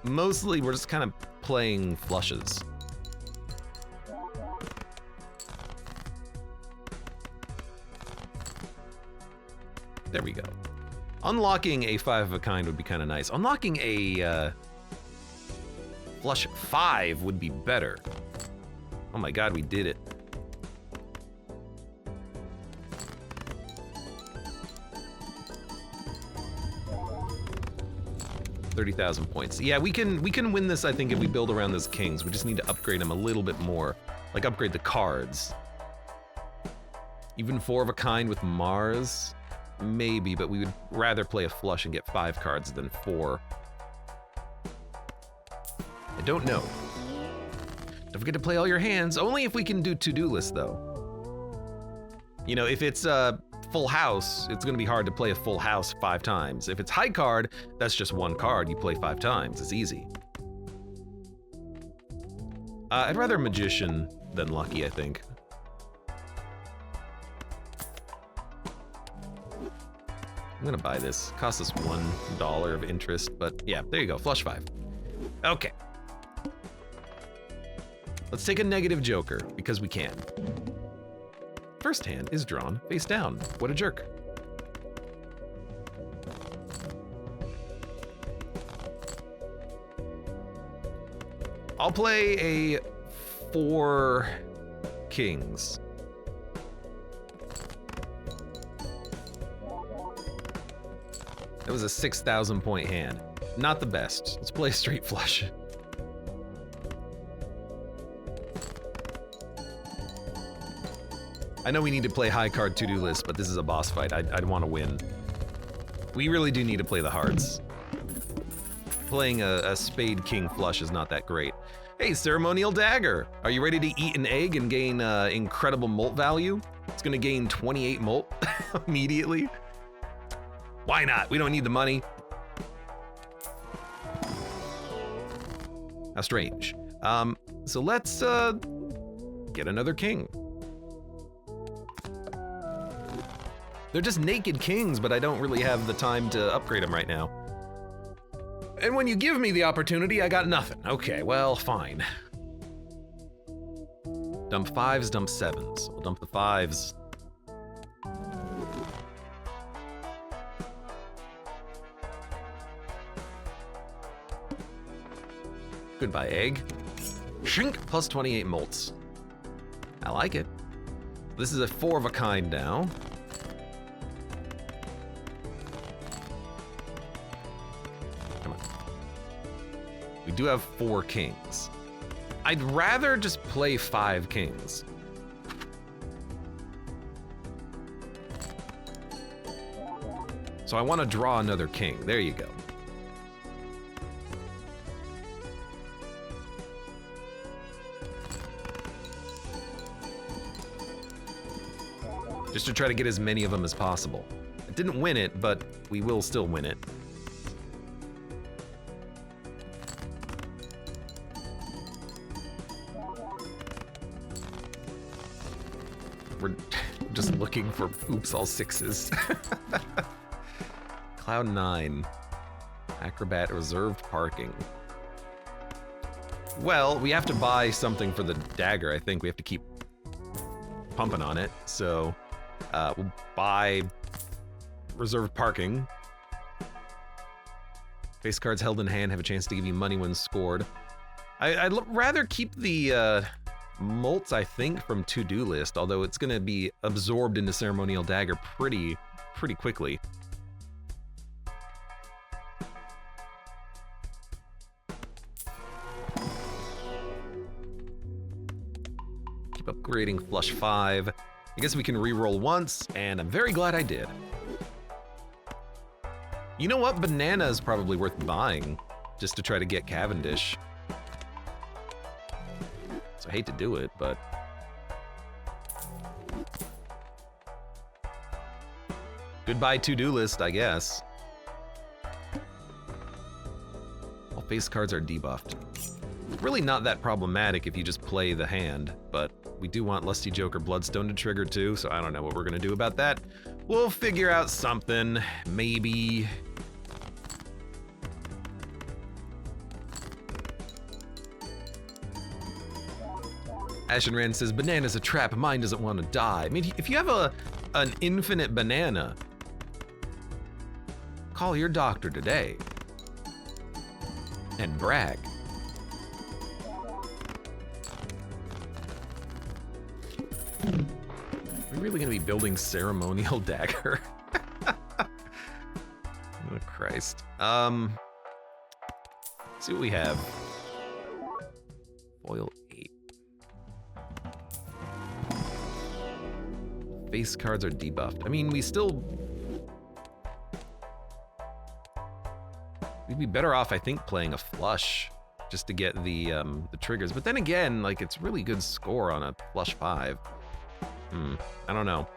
Mostly, we're just kind of playing flushes. There we go. Unlocking a 5 of a kind would be kind of nice. Unlocking a flush 5 would be better. Oh my god, we did it. 30,000 points. Yeah, we can win this, I think, if we build around those kings. We just need to upgrade them a little bit more. Like, upgrade the cards. Even 4 of a kind with Mars? Maybe, but we would rather play a flush and get 5 cards than 4. I don't know. Don't forget to play all your hands, only if we can do to-do lists, though. You know, if it's a full house, it's gonna be hard to play a full house 5 times. If it's high card, that's just 1 card, you play 5 times, it's easy. I'd rather magician than lucky, I think. I'm gonna buy this. Costs us $1 of interest, but yeah, there you go, flush 5. Okay. Let's take a negative joker, because we can. First hand is drawn face down. What a jerk. I'll play a 4 kings. That was a 6,000 point hand. Not the best. Let's play a straight flush. I know we need to play high card to-do list, but this is a boss fight. I'd want to win. We really do need to play the hearts. Playing a spade king flush is not that great. Hey, ceremonial dagger. Are you ready to eat an egg and gain incredible molt value? It's gonna gain 28 molt immediately. Why not? We don't need the money. How strange. So let's get another king. They're just naked kings, but I don't really have the time to upgrade them right now. And when you give me the opportunity, I got nothing. Okay, well, fine. Dump 5s, dump 7s. We'll dump the 5s. Goodbye, egg. Shrink plus 28 molts. I like it. This is a 4 of a kind now. Come on. We do have 4 kings. I'd rather just play 5 kings. So I want to draw another king. There you go. Just to try to get as many of them as possible. I didn't win it, but we will still win it. We're just looking for oops, all 6s. Cloud 9. Acrobat reserved parking. Well, we have to buy something for the dagger, I think. We have to keep pumping on it, so we'll buy reserved parking. Face cards held in hand have a chance to give you money when scored. I'd rather keep the molts, I think, from to-do list, although it's gonna be absorbed into ceremonial dagger pretty quickly. Keep upgrading flush 5. I guess we can re-roll once, and I'm very glad I did. You know what? Banana is probably worth buying, just to try to get Cavendish. So I hate to do it, but... Goodbye to-do list, I guess. All face cards are debuffed. Really not that problematic if you just play the hand, but we do want Lusty Joker Bloodstone to trigger too, so I don't know what we're gonna do about that. We'll figure out something, maybe. Ashen Rand says, banana's a trap, mine doesn't want to die. I mean, if you have an infinite banana, call your doctor today and brag. Are we really gonna be building ceremonial dagger? Oh Christ. Let's see what we have. Foil 8. Face cards are debuffed. I mean, we'd be better off, I think, playing a flush just to get the triggers. But then again, like, it's really good score on a flush 5. I don't know.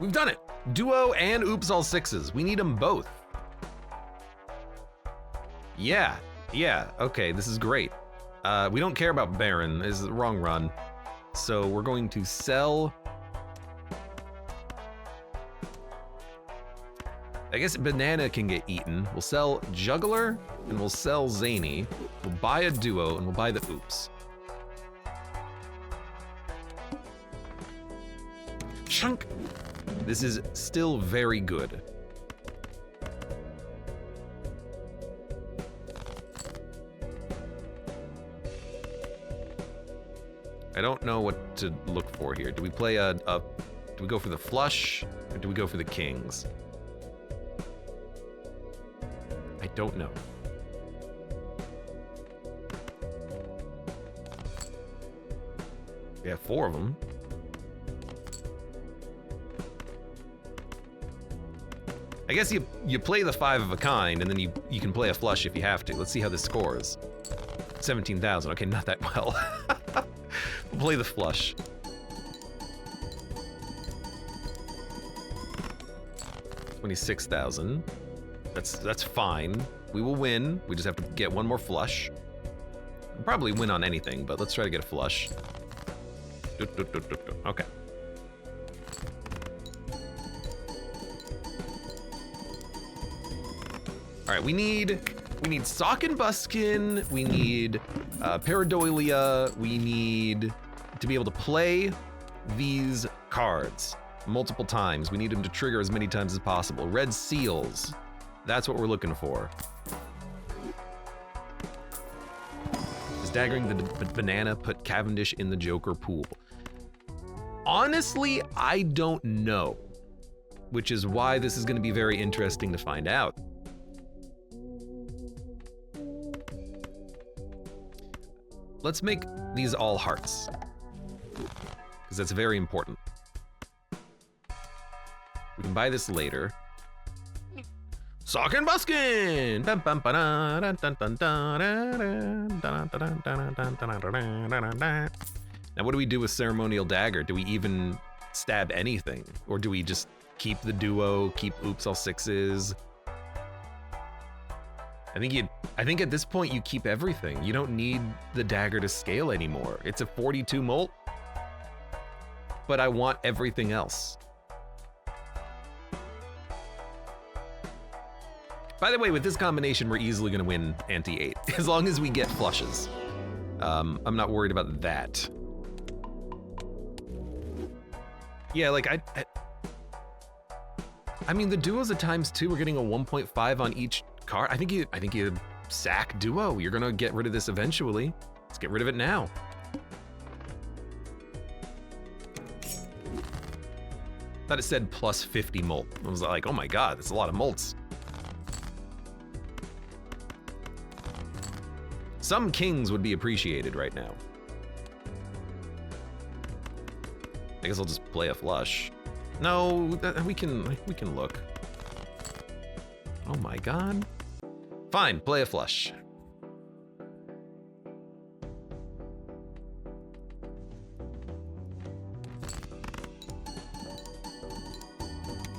We've done it. Duo and oops all sixes. We need them both. Yeah, okay, this is great. We don't care about Baron, this is the wrong run. So we're going to sell. I guess Banana can get eaten. We'll sell Juggler and we'll sell Zany. We'll buy a duo and we'll buy the oops. Chunk. This is still very good. I don't know what to look for here. Do we play do we go for the flush or do we go for the kings? I don't know. We have 4 of them. I guess you play the 5 of a kind and then you can play a flush if you have to. Let's see how this scores. 17,000, okay, not that well. We'll play the flush. $26,000. That's fine. We will win. We just have to get one more flush. We'll probably win on anything, but let's try to get a flush. Okay. All right, we need Sock and Buskin, we need Paradoilia, we need to be able to play these cards multiple times. We need them to trigger as many times as possible. Red Seals, that's what we're looking for. Does daggering the banana put Cavendish in the Joker pool? Honestly, I don't know, which is why this is going to be very interesting to find out. Let's make these all hearts, because that's very important. We can buy this later. Sock and Buskin! Now what do we do with Ceremonial Dagger? Do we even stab anything? Or do we just keep the duo, keep oops all sixes? I think at this point you keep everything. You don't need the dagger to scale anymore. It's a 42 molt, but I want everything else. By the way, with this combination, we're easily gonna win ante-8, as long as we get flushes. I'm not worried about that. Yeah, like I mean, the duos at times too, we're getting a 1.5 on each card. I think you sack duo. You're gonna get rid of this eventually. Let's get rid of it now. Thought it said plus 50 molt. I was like, oh my god, that's a lot of molts. Some kings would be appreciated right now. I guess I'll just play a flush. No, we can look. Oh my god. Fine, play a flush.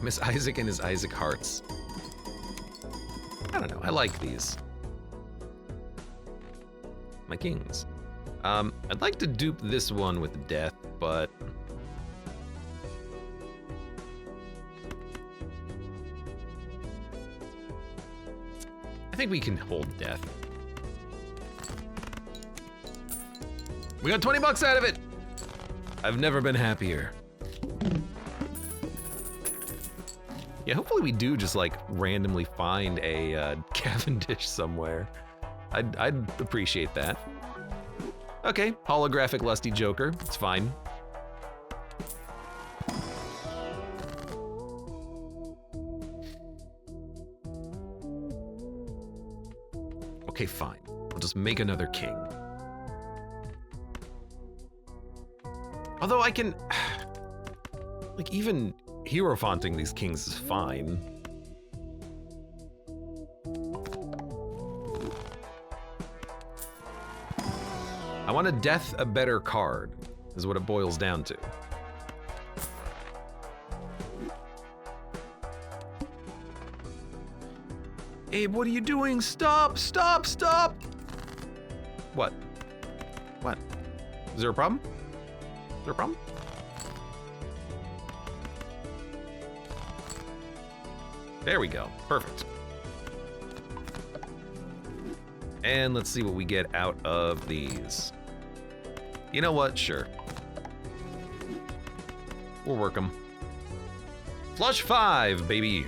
Miss Isaac and his Isaac Hearts. I don't know, I like these. My kings. I'd like to dupe this one with death, but I think we can hold death. We got 20 bucks out of it. I've never been happier. Yeah, hopefully we do just like randomly find a Cavendish somewhere. I'd appreciate that. Okay, holographic Lusty Joker, it's fine. Okay, fine. We'll just make another king. Although I can, like, even hierophanting these kings is fine. I want to death a better card, is what it boils down to. Abe, what are you doing? Stop, stop, stop! What? What? Is there a problem? Is there a problem? There we go. Perfect. And let's see what we get out of these. You know what? Sure. We'll work them. Flush 5, baby.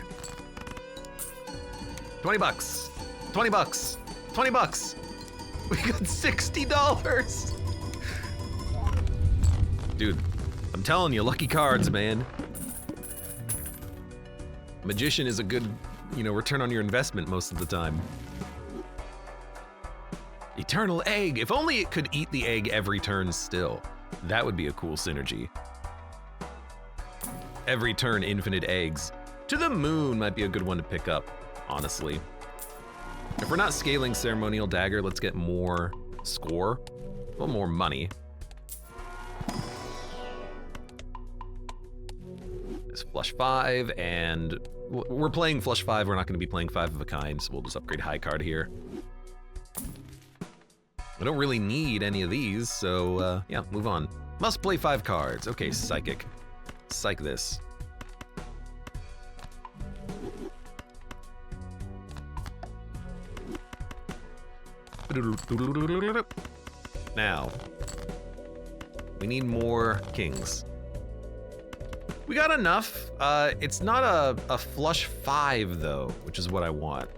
20 bucks. 20 bucks. 20 bucks. We got $60. Dude, I'm telling you, lucky cards, man. Magician is a good, return on your investment most of the time. Eternal egg. If only it could eat the egg every turn still. That would be a cool synergy. Every turn, infinite eggs. To the moon might be a good one to pick up, honestly. If we're not scaling Ceremonial Dagger, let's get more score. A little more money. This Flush 5, and we're playing Flush 5. We're not going to be playing 5 of a kind, so we'll just upgrade High Card here. I don't really need any of these, so yeah, move on. Must play 5 cards. Okay, Psychic. Psych this. Now, we need more kings. We got enough. It's not a Flush 5 though, which is what I want.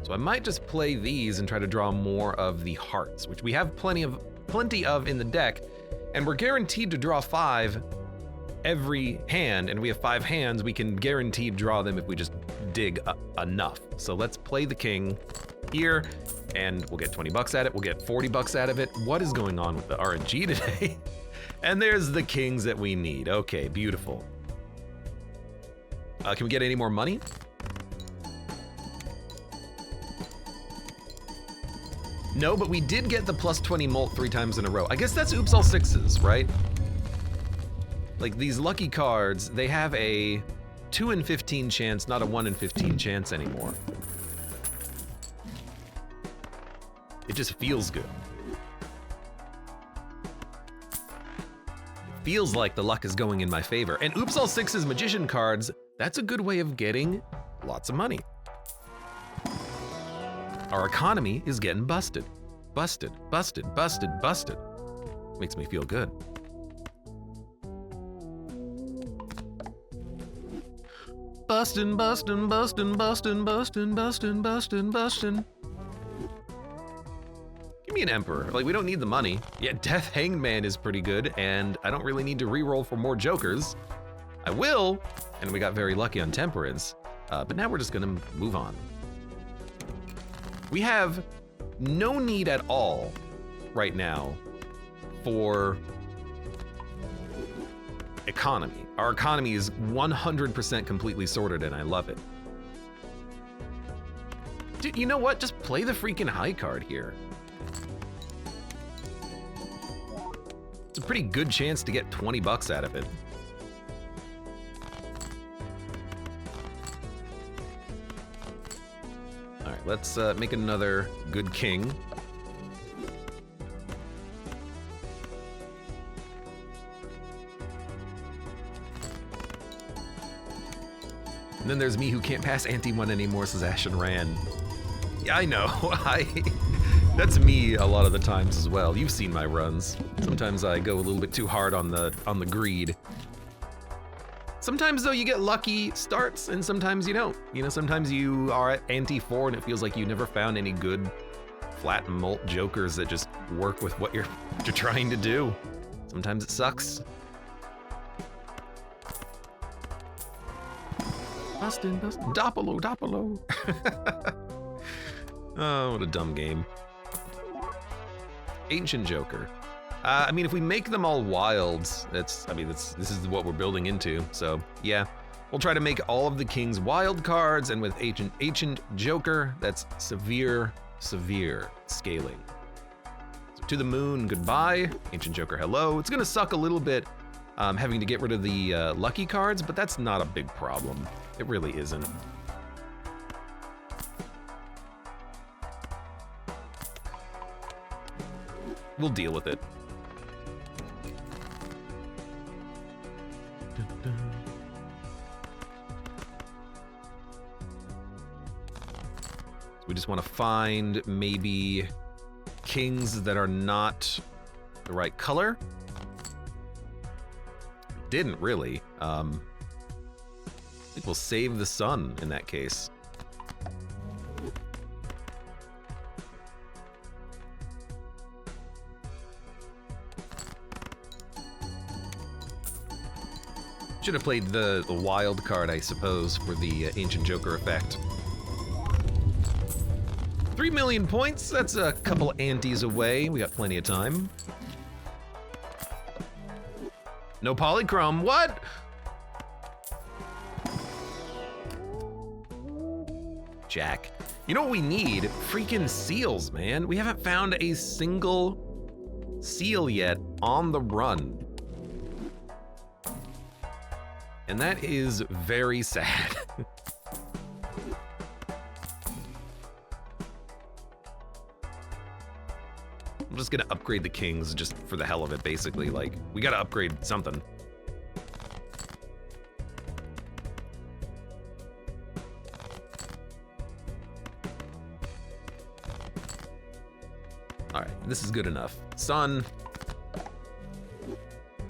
So I might just play these and try to draw more of the hearts, which we have plenty of in the deck, and we're guaranteed to draw 5 every hand, and we have 5 hands. We can guaranteed draw them if we just dig enough. So let's play the king here, and we'll get 20 bucks at it. We'll get 40 bucks out of it. What is going on with the RNG today? And there's the kings that we need. Okay, beautiful. Can we get any more money? No, but we did get the plus 20 molt 3 times in a row. I guess that's oops all 6s, right? Like these lucky cards, they have a 2 in 15 chance, not a 1 in 15 chance anymore. It just feels good. It feels like the luck is going in my favor. And oops all 6s magician cards, that's a good way of getting lots of money. Our economy is getting busted. Busted, busted, busted, busted. Makes me feel good. Bustin', bustin', bustin', bustin', bustin', bustin', bustin', bustin'. Give me an Emperor. Like, we don't need the money. Yeah, Death Hanged Man is pretty good, and I don't really need to reroll for more Jokers. I will, and we got very lucky on Temperance, but now we're just gonna move on. We have no need at all right now for economy. Our economy is 100% completely sorted, and I love it. Dude, you know what? Just play the freaking high card here. It's a pretty good chance to get 20 bucks out of it. All right, let's make another good king. And then there's me who can't pass ante-1 anymore, says Ashen Rand. Yeah, I know. That's me a lot of the times as well. You've seen my runs. Sometimes I go a little bit too hard on the greed. Sometimes though you get lucky starts and sometimes you don't. You know, sometimes you are at ante-4 and it feels like you never found any good flat molt jokers that just work with what you're trying to do. Sometimes it sucks. Bustin', bustin', Doppelo, Doppelo. Oh, what a dumb game. Ancient Joker. I mean, if we make them all wilds, this is what we're building into. So yeah, we'll try to make all of the kings wild cards, and with Ancient Joker, that's severe scaling. So to the moon, goodbye. Ancient Joker, hello. It's gonna suck a little bit having to get rid of the lucky cards, but that's not a big problem. It really isn't. We'll deal with it. We just want to find maybe kings that are not the right color. Didn't really. I think we'll save the sun in that case. Should have played the wild card, I suppose, for the Ancient Joker effect. 3 million points, that's a couple antes away. We got plenty of time. No polychrome, what? Jack. You know what we need? Freaking seals, man. We haven't found a single seal yet on the run. And that is very sad. I'm just gonna upgrade the kings just for the hell of it, basically. Like, we gotta upgrade something. All right, this is good enough. Sun,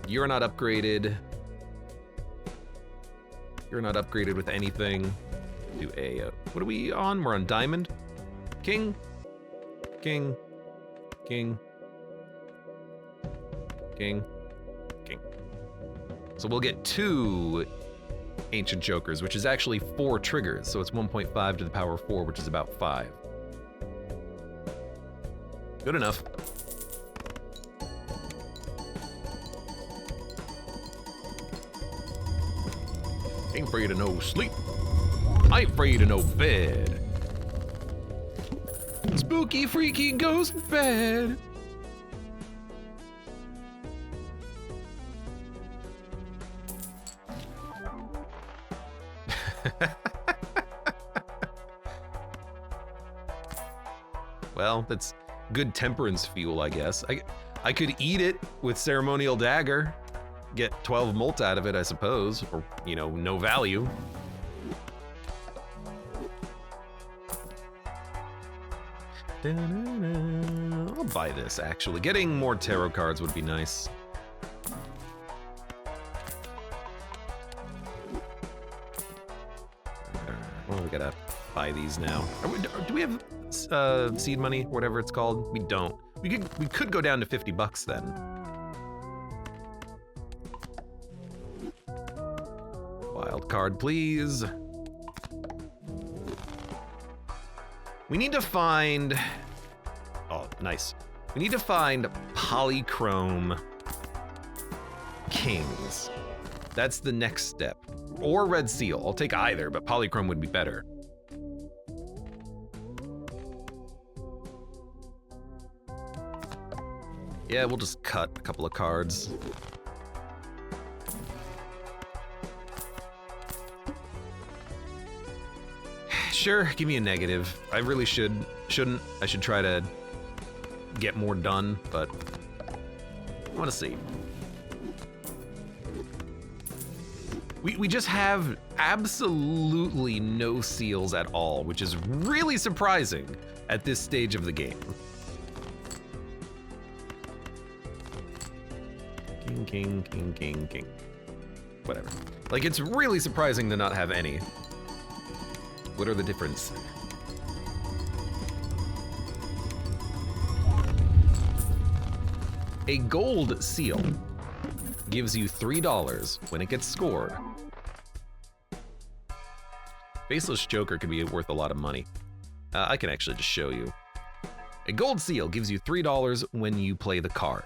you're not upgraded. You're not upgraded with anything. Do a, what are we on? We're on diamond. King, king, king, king, king. So we'll get 2 Ancient Jokers, which is actually 4 triggers. So it's 1.5 to the power 4, which is about 5. Good enough. Ain't afraid of no sleep. I ain't afraid of no bed. Spooky, freaky ghost bed. Well, that's good temperance fuel, I guess. I could eat it with ceremonial dagger. Get 12 molt out of it, I suppose, or, you know, no value. I'll buy this, actually. Getting more tarot cards would be nice. Well, we gotta buy these now. Do we have seed money, whatever it's called? We don't. We could go down to 50 bucks then. Wild card, please. We need to find... Oh, nice. We need to find polychrome kings. That's the next step. Or red seal. I'll take either, but polychrome would be better. Yeah, we'll just cut a couple of cards. Sure, give me a negative. I really shouldn't. I should try to get more done, but I want to see. We just have absolutely no seals at all, which is really surprising at this stage of the game. King, king, king, king, king. Whatever. Like, it's really surprising to not have any. What are the difference? A gold seal gives you $3 when it gets scored. Faceless Joker can be worth a lot of money. I can actually just show you. A gold seal gives you $3 when you play the card.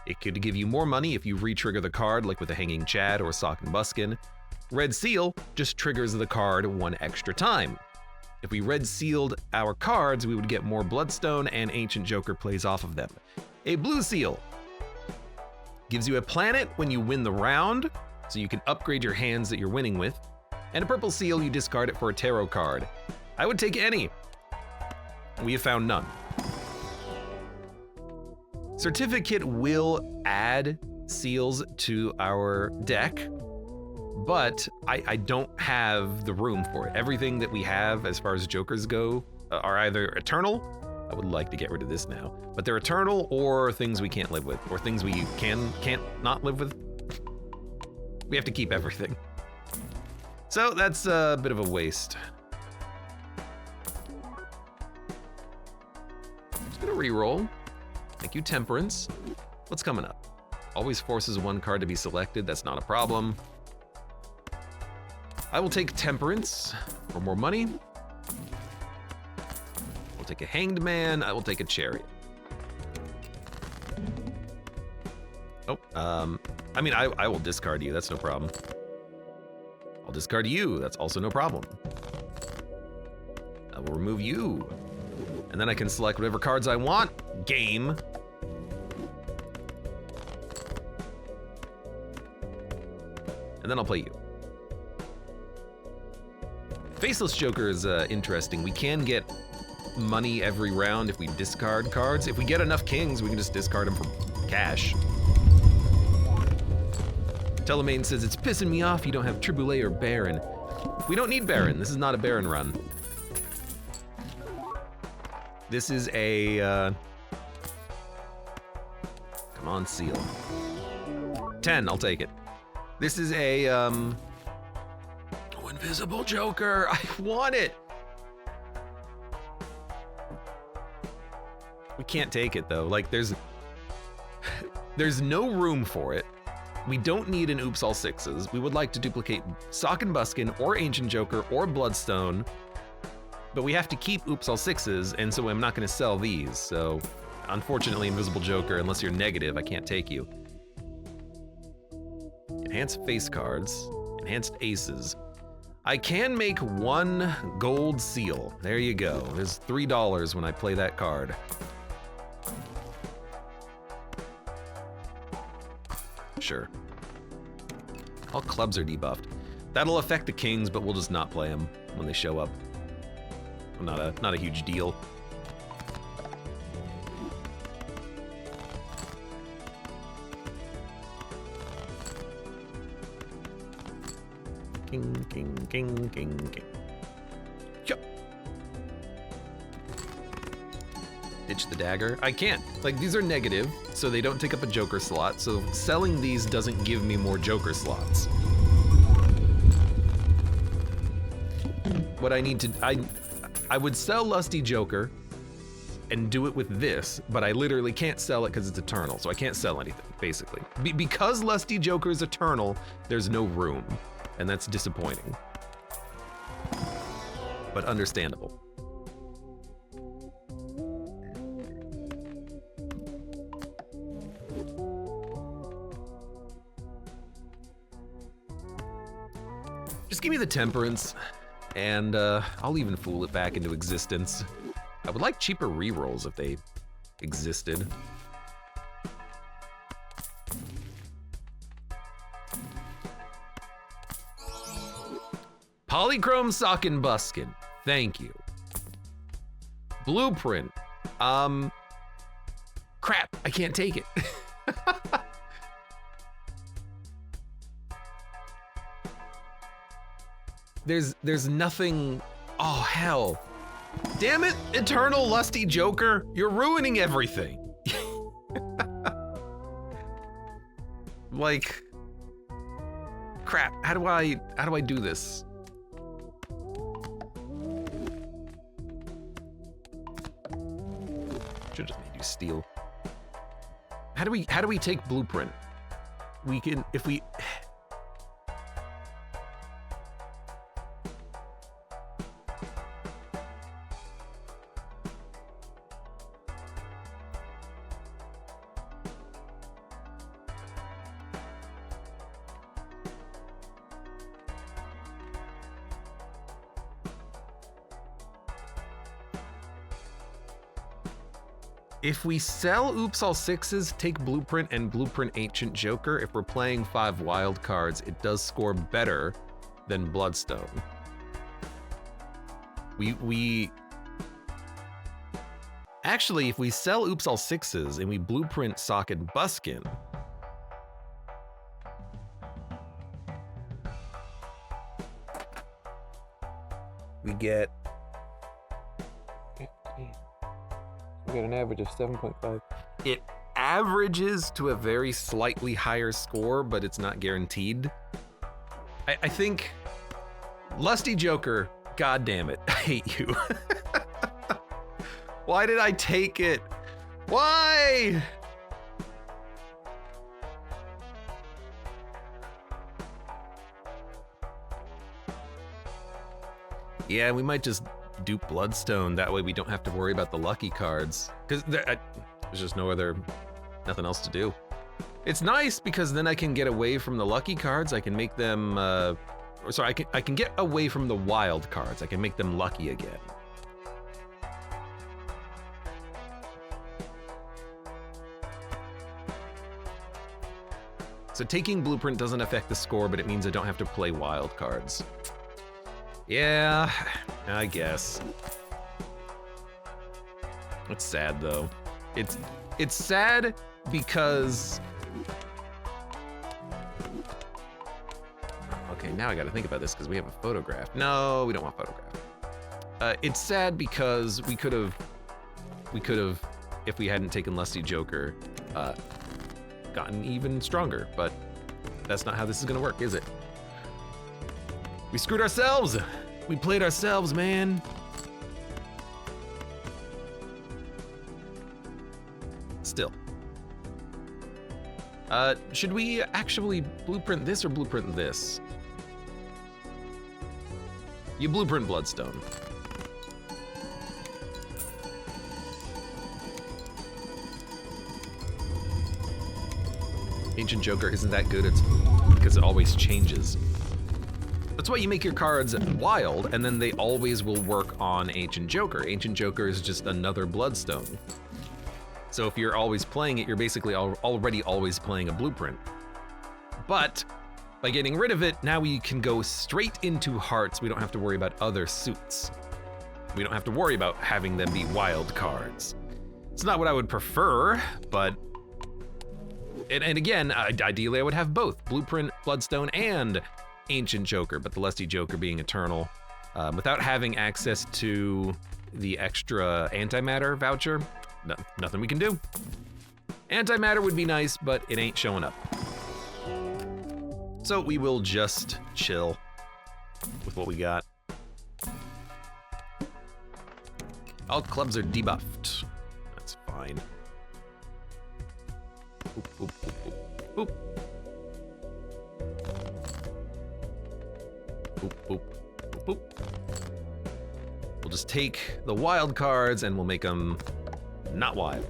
It could give you more money if you re-trigger the card, like with a Hanging Chad or Sock and Buskin. Red seal just triggers the card 1 extra time. If we red sealed our cards, we would get more Bloodstone and Ancient Joker plays off of them. A blue seal gives you a planet when you win the round, so you can upgrade your hands that you're winning with. And a purple seal, you discard it for a tarot card. I would take any. We have found none. Certificate will add seals to our deck, but I don't have the room for it. Everything that we have as far as jokers go are either eternal. I would like to get rid of this now, but they're eternal or things we can't live with, or things we can't not live with. We have to keep everything. So that's a bit of a waste. Just gonna re-roll. Thank you, Temperance. What's coming up? Always forces one card to be selected. That's not a problem. I will take Temperance for more money. I'll take a Hanged Man. I will take a Chariot. Oh, I mean, I will discard you. That's no problem. I'll discard you. That's also no problem. I will remove you. And then I can select whatever cards I want. Game. And then I'll play you. Faceless Joker is interesting. We can get money every round if we discard cards. If we get enough kings, we can just discard them for cash. Telemaine says, it's pissing me off you don't have Triboulet or Baron. We don't need Baron. This is not a Baron run. This is a, come on, seal. 10, I'll take it. This is a, oh, Invisible Joker. I want it. We can't take it though. Like there's no room for it. We don't need an Oops All Sixes. We would like to duplicate Sock and Buskin or Ancient Joker or Bloodstone, but we have to keep Oops All Sixes, and so I'm not gonna sell these. So unfortunately, Invisible Joker, unless you're negative, I can't take you. Enhanced face cards, enhanced aces. I can make one gold seal. There you go. There's $3 when I play that card. Sure. All clubs are debuffed. That'll affect the kings, but we'll just not play them when they show up. Not a huge deal. King, king, king, king, king. Yup. Ditch the dagger. I can't. Like, these are negative, so they don't take up a joker slot, so selling these doesn't give me more joker slots. What I need to, I would sell Lusty Joker and do it with this, but I literally can't sell it because it's eternal, so I can't sell anything, basically. Because Lusty Joker is eternal, there's no room, and that's disappointing. But understandable. Just give me the Temperance, and I'll even fool it back into existence. I would like cheaper rerolls if they existed. Polychrome Sock and Buskin. Thank you. Blueprint. Crap, I can't take it. There's nothing. Oh, hell. Damn it, Eternal Lusty Joker. You're ruining everything. Like, crap, how do I do this? Should just made you steal. How do we take Blueprint? We can, if we, if we sell Oops All Sixes, take Blueprint and Blueprint Ancient Joker, if we're playing 5 wild cards, it does score better than Actually, if we sell Oops All Sixes and we blueprint Socket Buskin, we get an average of 7.5. It averages to a very slightly higher score, but it's not guaranteed. I think Lusty Joker, god damn it, I hate you. Why did I take it? Why? Yeah, we might just dupe Bloodstone. That way we don't have to worry about the lucky cards. Because there's just nothing else to do. It's nice because then I can get away from the lucky cards. I can make them, I can get away from the wild cards. I can make them lucky again. So taking Blueprint doesn't affect the score, but it means I don't have to play wild cards. Yeah, I guess. It's sad though. It's sad because... Okay, now I gotta think about this because we have a photograph. No, we don't want photograph. It's sad because we could have, if we hadn't taken Lusty Joker, gotten even stronger, but that's not how this is gonna work, is it? We screwed ourselves! We played ourselves, man! Still. Should we actually blueprint this or blueprint this? You blueprint Bloodstone. Ancient Joker isn't that good, it's because it always changes. That's why you make your cards wild, and then they always will work on Ancient Joker. Ancient Joker is just another Bloodstone. So if you're always playing it, you're basically already always playing a blueprint. But by getting rid of it, now we can go straight into hearts. We don't have to worry about other suits. We don't have to worry about having them be wild cards. It's not what I would prefer, but... And again, ideally I would have both, Blueprint, Bloodstone, and Ancient Joker, but the Lusty Joker being eternal. Without having access to the extra antimatter voucher, nothing we can do. Antimatter would be nice, but it ain't showing up. So we will just chill with what we got. All clubs are debuffed. That's fine. Boop, boop, boop, boop, boop. Boop, boop, boop, boop. We'll just take the wild cards and we'll make them not wild.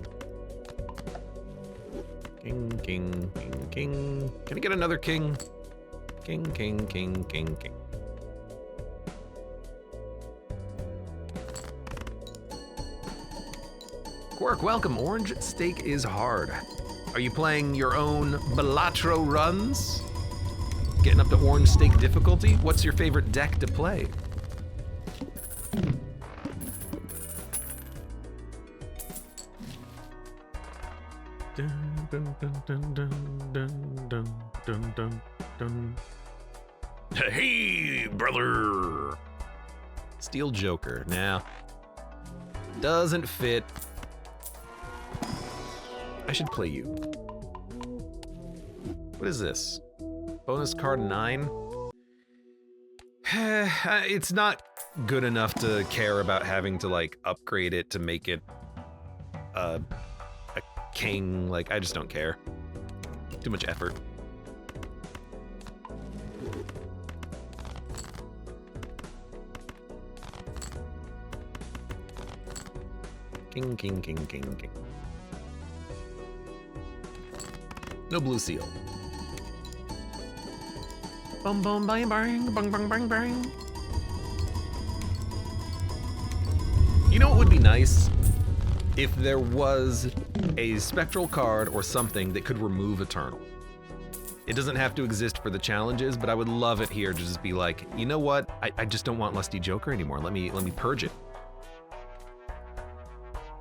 King, king, king, king. Can I get another king? King, king, king, king, king. Quark, welcome. Orange Steak is hard. Are you playing your own Balatro runs? Getting up to Orange Steak difficulty? What's your favorite deck to play? Dun, dun, dun, dun, dun, dun, dun, dun, dun. Hey, brother! Steel Joker. Nah. Doesn't fit. I should play you. What is this? Bonus card 9? It's not good enough to care about having to like upgrade it to make it a king. Like, I just don't care. Too much effort. King, king, king, king, king. No blue seal. Boom, boom, bang, bang, bang, bang, bang, bang. You know what would be nice? If there was a spectral card or something that could remove Eternal. It doesn't have to exist for the challenges, but I would love it here to just be like, you know what? I just don't want Lusty Joker anymore. Let me purge it.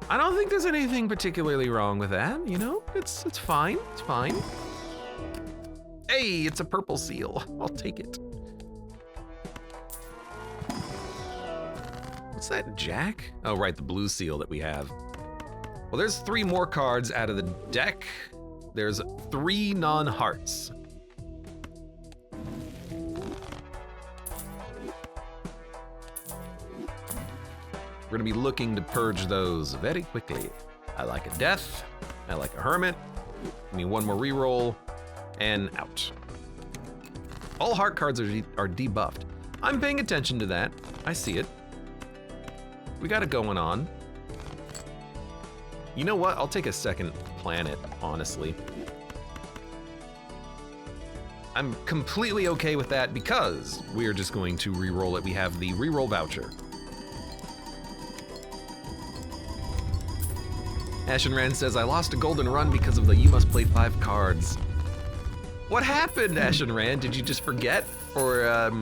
I don't think there's anything particularly wrong with that, you know? It's fine, it's fine. Hey, it's a purple seal. I'll take it. What's that, Jack? Oh, right, the blue seal that we have. Well, there's 3 more cards out of the deck. There's 3 non-hearts. We're gonna be looking to purge those very quickly. I like a death, I like a hermit. Give me 1 more reroll, and out. All heart cards are debuffed. I'm paying attention to that, I see it. We got it going on. You know what, I'll take a second planet, honestly. I'm completely okay with that because we're just going to reroll it. We have the reroll voucher. Ashen Rand says, I lost a golden run because of the you must play 5 cards. What happened, Ashen Rand? Did you just forget? Or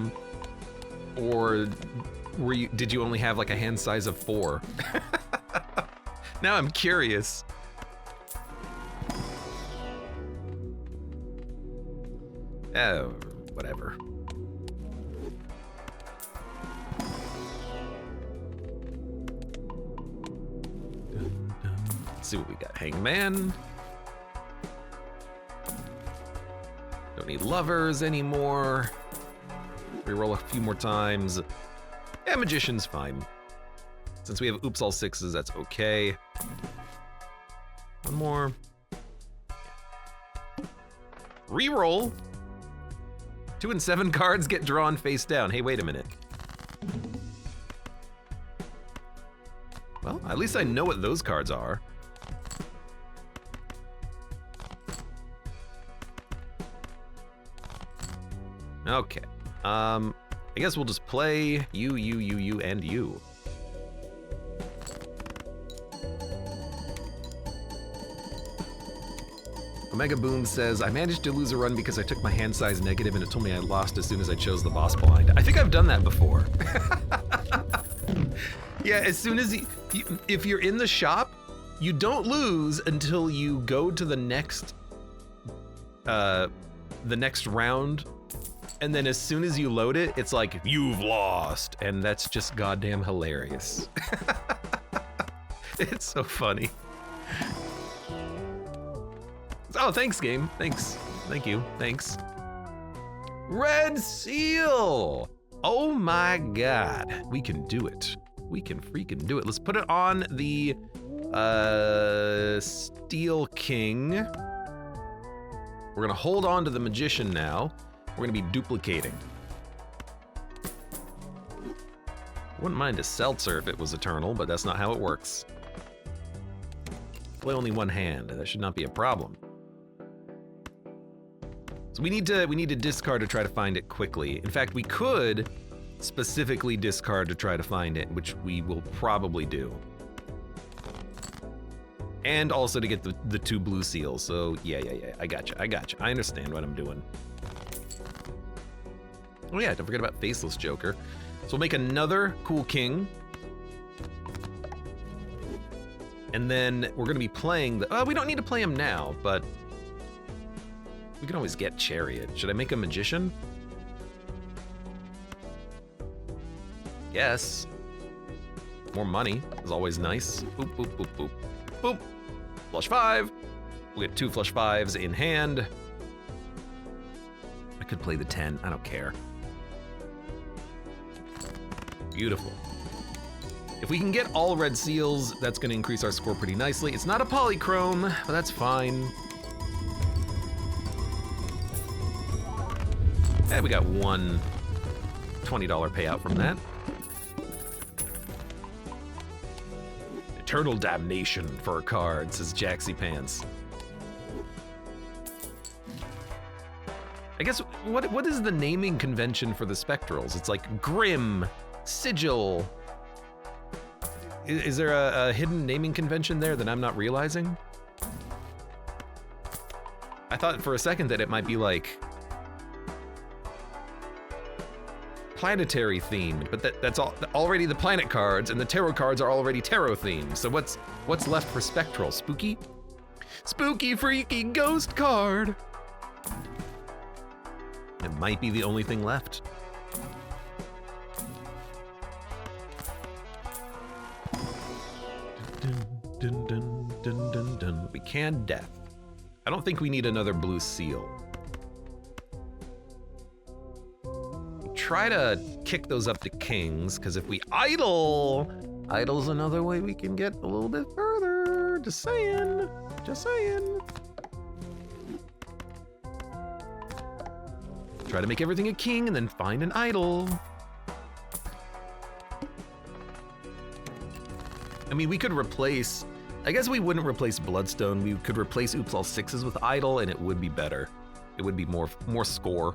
did you only have like a hand size of 4? Now I'm curious. Oh, whatever. Let's see what we got. Hangman. Don't need lovers anymore. Reroll a few more times. Yeah, magician's fine. Since we have oops all 6s, that's okay. 1 more. Reroll. 2 and 7 cards get drawn face down. Hey, wait a minute. Well, at least I know what those cards are. Okay. I guess we'll just play you, and you. Omega Boom says, I managed to lose a run because I took my hand size negative and it told me I lost as soon as I chose the boss blind. I think I've done that before. Yeah, as soon as if you're in the shop, you don't lose until you go to the next round. And then as soon as you load it, it's like, you've lost. And that's just goddamn hilarious. It's so funny. Oh, thanks, game. Thanks. Thank you. Thanks. Red Seal! Oh my god. We can do it. We can freaking do it. Let's put it on the Steel King. We're gonna hold on to the Magician now. We're gonna be duplicating. Wouldn't mind a Seltzer if it was eternal, but that's not how it works. Play only 1 hand. That should not be a problem. So we need to discard to try to find it quickly. In fact, we could specifically discard to try to find it, which we will probably do. And also to get the 2 blue seals. So yeah. I gotcha. I understand what I'm doing. Oh yeah, don't forget about Faceless Joker. So we'll make another cool king. And then we're gonna be playing the, we don't need to play him now, but we can always get Chariot. Should I make a Magician? Yes. More money is always nice. Boop, boop, boop, boop. Boop. Flush 5. We'll get 2 flush 5s in hand. I could play the 10, I don't care. Beautiful. If we can get all red seals, that's gonna increase our score pretty nicely. It's not a polychrome, but that's fine. And we got 1 $20 payout from that. Eternal damnation for a card, says Jaxie Pants. I guess, what is the naming convention for the spectrals? It's like Grim, Sigil. Is there a hidden naming convention there that I'm not realizing? I thought for a second that it might be like planetary themed, but that's already the planet cards, and the tarot cards are already tarot themed. So what's left for spectral? Spooky? Spooky, freaky ghost card. It might be the only thing left. Dun, dun, dun, dun, dun. We can death. I don't think we need another blue seal. Try to kick those up to kings, because if we idle's another way we can get a little bit further. Just saying. Just saying. Try to make everything a king and then find an idle. I mean, we could replace, I guess we wouldn't replace Bloodstone. We could replace Oops All Sixes with idle, and it would be better. It would be more score.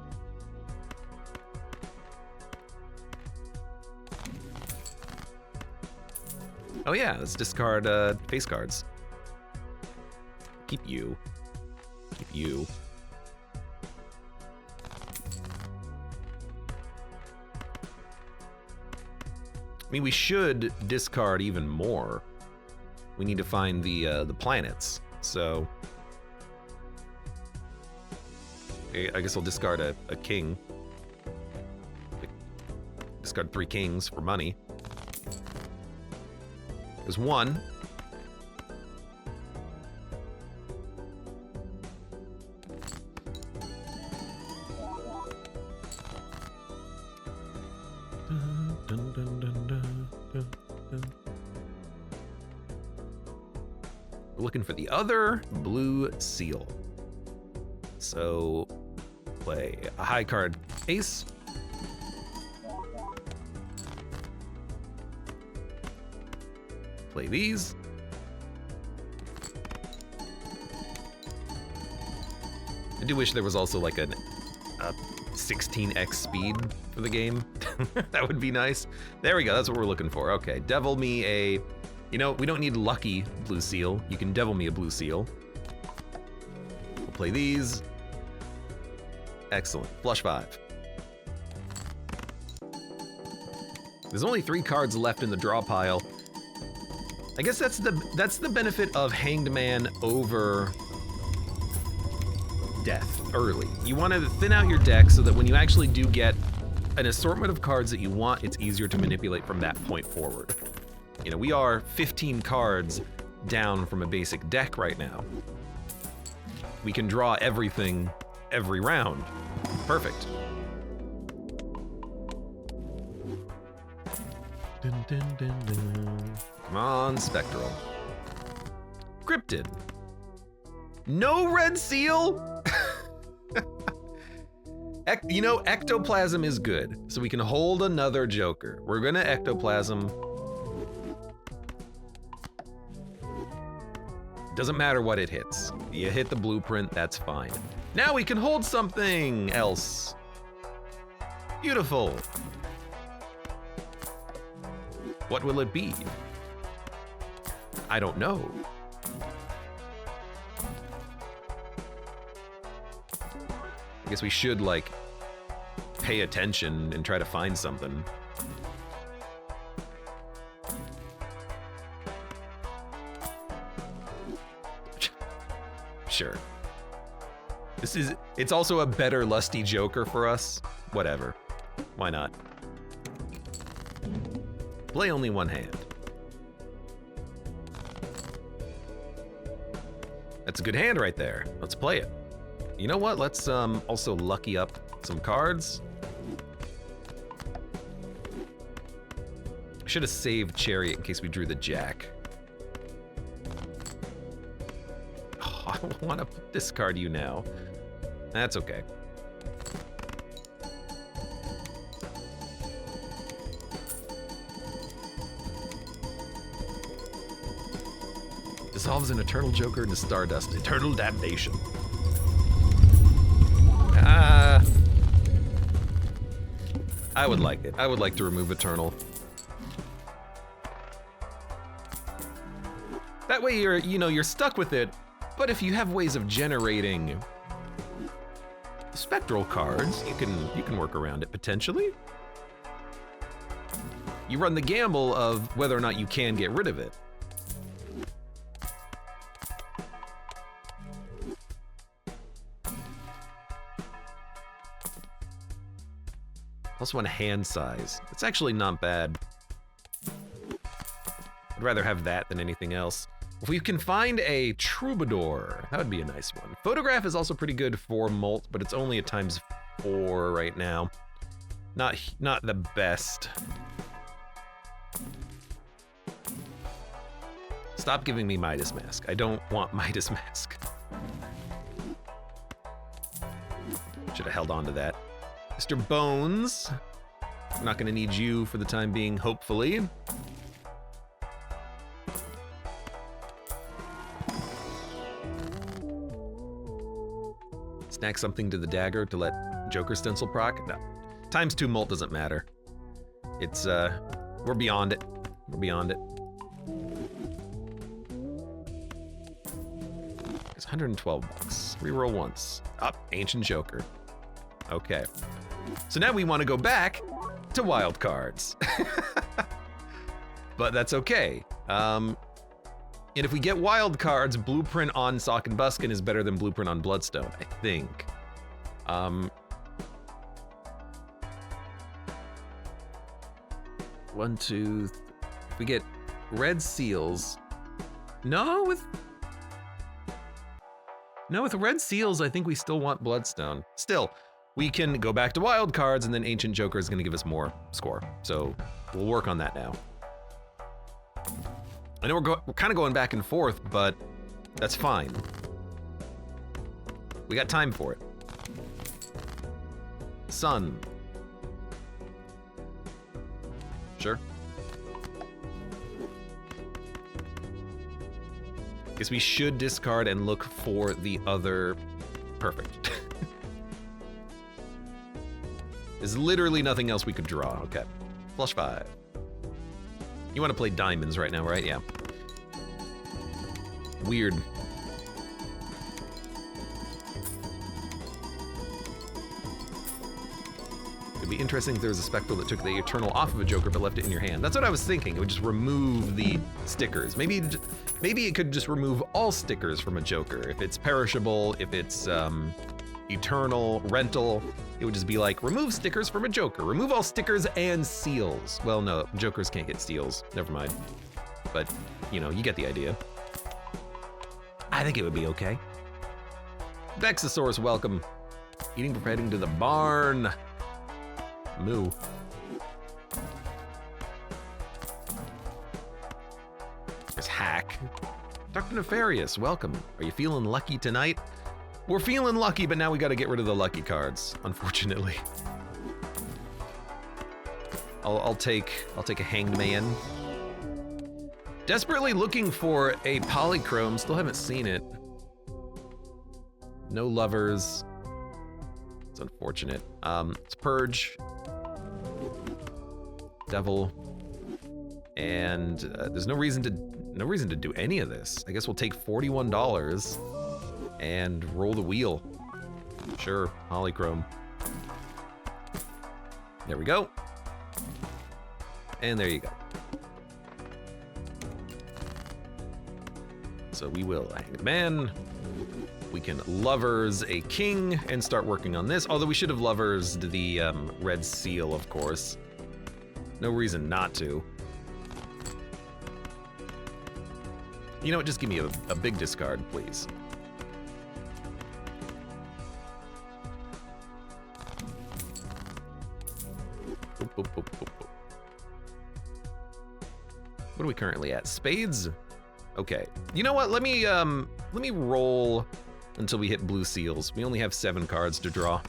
Oh yeah, let's discard face cards. Keep you. Keep you. I mean, we should discard even more. We need to find the planets. So I guess I'll discard a king. Discard 3 kings for money. There's 1. We're looking for the other blue seal. So play a high card ace. Play these. I do wish there was also like a 16x speed for the game. That would be nice. There we go, that's what we're looking for. Okay, devil me a, you know, we don't need lucky blue seal. You can devil me a blue seal. We'll play these. Excellent, flush 5. There's only 3 cards left in the draw pile. I guess that's the benefit of Hanged Man over Death early. You want to thin out your deck so that when you actually do get an assortment of cards that you want, it's easier to manipulate from that point forward. You know, we are 15 cards down from a basic deck right now. We can draw everything every round. Perfect. Dun, dun, dun, dun. Come on, Spectral. Cryptid. No red seal? You know, Ectoplasm is good, so we can hold another Joker. We're gonna Ectoplasm. Doesn't matter what it hits. You hit the blueprint, that's fine. Now we can hold something else. Beautiful. What will it be? I don't know. I guess we should, like, pay attention and try to find something. Sure. It's also a better Lusty Joker for us. Whatever. Why not? Play only 1 hand. That's a good hand right there. Let's play it. You know what? Let's also lucky up some cards. I should have saved Chariot in case we drew the Jack. Oh, I want to discard you now. That's okay. Dissolves an Eternal Joker into Stardust. Eternal damnation. I would like it. I would like to remove Eternal. That way you're stuck with it, but if you have ways of generating spectral cards, you can work around it potentially. you run the gamble of whether or not you can get rid of it. +1 hand size. It's actually not bad. I'd rather have that than anything else. If we can find a troubadour, that would be a nice one. Photograph is also pretty good for molt, but it's only a ×4 right now. Not the best. Stop giving me Midas Mask. I don't want Midas Mask. Should have held on to that. Mr. Bones. I'm not gonna need you for the time being, hopefully. Snack something to the dagger to let Joker stencil proc? No. ×2 molt doesn't matter. It's, we're beyond it. We're beyond it. It's $112. Reroll once. Up, Ancient Joker. Okay. So now we want to go back to wild cards. But that's okay. And if we get wild cards, Blueprint on Sock and Buskin is better than Blueprint on Bloodstone, I think. 1, 2, if we get red seals. No, with red seals, I think we still want Bloodstone. Still, we can go back to wild cards, and then Ancient Joker is going to give us more score. So we'll work on that now. I know we're kind of going back and forth, but that's fine. We got time for it. Sun. Sure. Guess we should discard and look for the other. Perfect. There's literally nothing else we could draw. Okay. Flush 5. You want to play diamonds right now, right? Yeah. Weird. It'd be interesting if there was a spectral that took the Eternal off of a Joker but left it in your hand. That's what I was thinking. It would just remove the stickers. Maybe it could just remove all stickers from a Joker. If it's perishable, if it's Eternal, rental, it would just be like, remove stickers from a Joker. Remove all stickers and seals. Well, no, Jokers can't get seals. Never mind. But, you know, you get the idea. I think it would be okay. Vexasaurus, welcome. Eating, preparing to the barn. Moo. There's Hack. Dr. Nefarious, welcome. Are you feeling lucky tonight? We're feeling lucky, but now we gotta get rid of the lucky cards, unfortunately. I'll take a Hanged Man. Desperately looking for a Polychrome, still haven't seen it. No lovers. It's unfortunate. It's Purge. Devil. And there's no reason to do any of this. I guess we'll take $41 and roll the wheel. Sure, Polychrome. There we go. And there you go. So we will Hanged Man. We can lovers a king and start working on this. Although we should have lovers the red seal, of course. No reason not to. You know what, just give me a big discard, please. What are we currently at? Spades? Okay. You know what? Let me roll until we hit blue seals. We only have 7 cards to draw.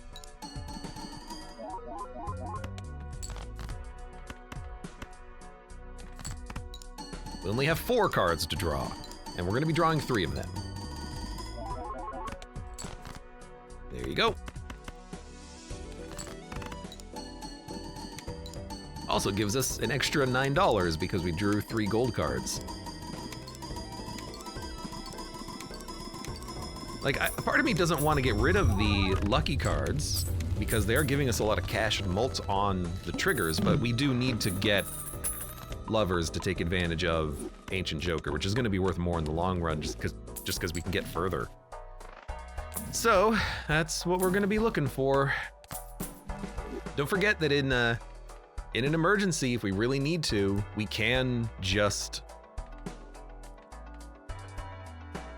We only have 4 cards to draw, and we're gonna be drawing 3 of them. There you go. Also gives us an extra $9 because we drew 3 gold cards. Like, part of me doesn't want to get rid of the lucky cards because they are giving us a lot of cash and mults on the triggers, but we do need to get lovers to take advantage of Ancient Joker, which is going to be worth more in the long run just because we can get further. So that's what we're going to be looking for. Don't forget that in an emergency, if we really need to, we can just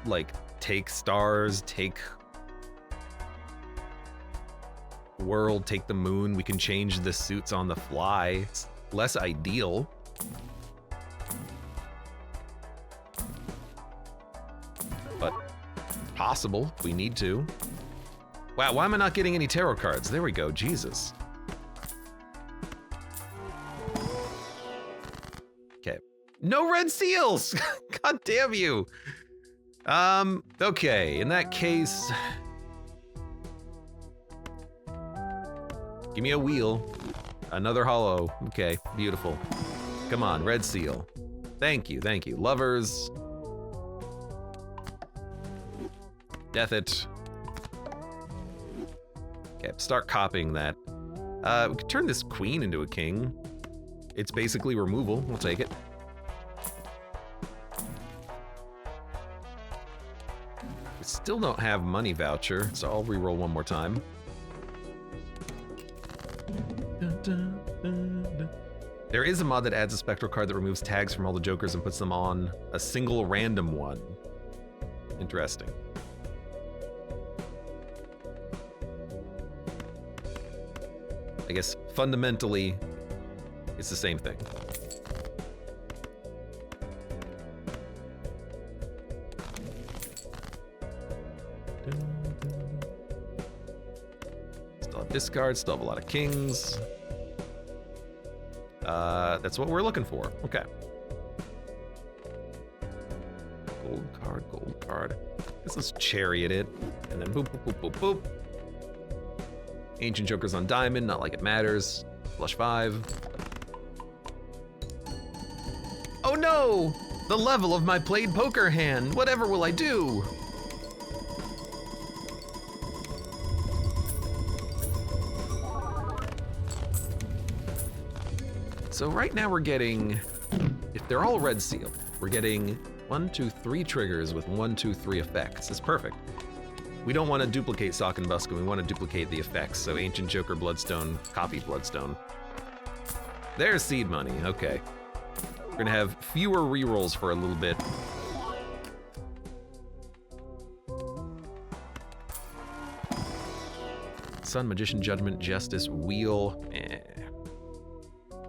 like take stars, take world, take the moon. We can change the suits on the fly. It's less ideal. But possible if we need to. Wow, why am I not getting any tarot cards? There we go, Jesus. Okay. No red seals! God damn you! Okay, in that case... Give me a wheel. Another hollow. Okay, beautiful. Come on, red seal. Thank you, thank you. Lovers. Death it. Okay, start copying that. We could turn this queen into a king. It's basically removal. We'll take it. We still don't have money voucher, so I'll reroll one more time. There is a mod that adds a spectral card that removes tags from all the jokers and puts them on a single random one. Interesting. I guess fundamentally, it's the same thing. Still have discards, still have a lot of kings. That's what we're looking for. Okay. Gold card, gold card. Let's chariot it, and then boop, boop, boop, boop, boop. Ancient Joker's on diamond, not like it matters. Flush 5. Oh no! The level of my played poker hand. Whatever will I do? So right now we're getting, if they're all red seal, we're getting 1, 2, 3 triggers with 1, 2, 3 effects. It's perfect. We don't want to duplicate Sock and Buskin, we want to duplicate the effects. So Ancient Joker, Bloodstone, copy Bloodstone. There's seed money, okay. We're gonna have fewer rerolls for a little bit. Sun, Magician, Judgment, Justice, Wheel,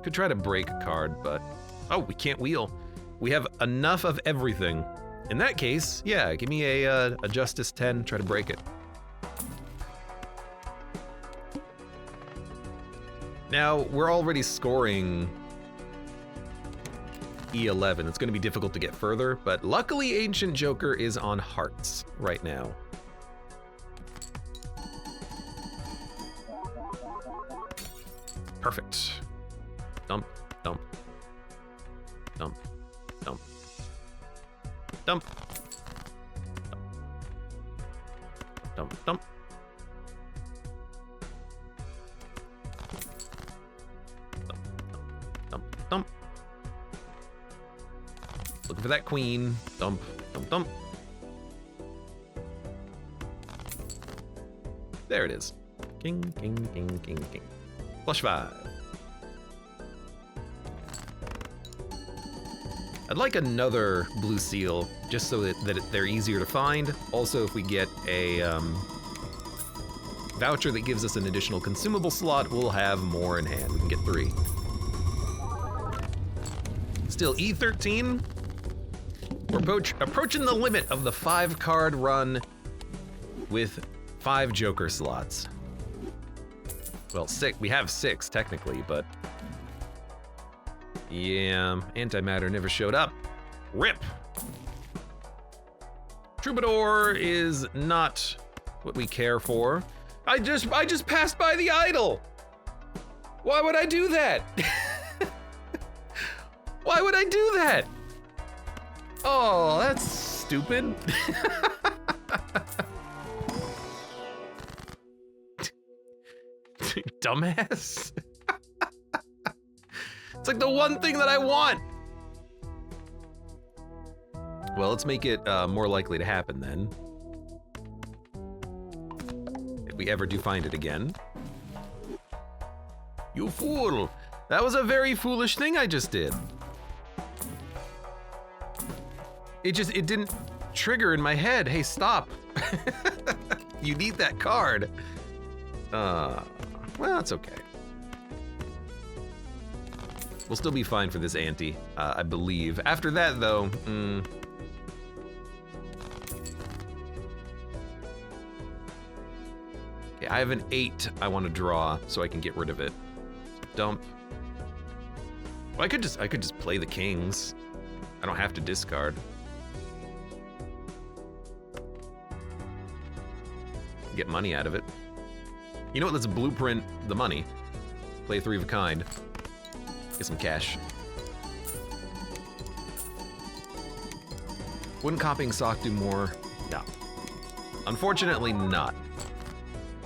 Could try to break a card, but... Oh, we can't wheel. We have enough of everything. In that case, yeah, give me a Justice 10, try to break it. Now, we're already scoring E11. It's gonna be difficult to get further, but luckily Ancient Joker is on hearts right now. Perfect. Dump, dump, dump, dump, dump, dump, dump. Dump, dump. Looking for that queen. Dump, dump, dump. There it is. King, king, king, king, king. Flush 5. I'd like another blue seal, just so that they're easier to find. Also, if we get a voucher that gives us an additional consumable slot, we'll have more in hand. We can get 3. Still E13. We're approaching the limit of the 5-card run with 5 Joker slots. Well, 6. We have 6 technically, but yeah, antimatter never showed up. RIP. Troubadour is not what we care for. I just passed by the idol. Why would I do that? Why would I do that? Oh, that's stupid. Dumbass. It's like the one thing that I want. Well, let's make it more likely to happen then. If we ever do find it again. You fool! That was a very foolish thing I just did. It didn't trigger in my head. Hey, stop. You need that card. Well, that's okay. We'll still be fine for this ante, I believe. After that, though, Okay, I have an 8 I want to draw, so I can get rid of it. Dump. Well, I could just play the kings. I don't have to discard. Get money out of it. You know what? Let's blueprint the money. Play 3 of a kind. Get some cash. Wouldn't copying sock do more? No. Unfortunately, not.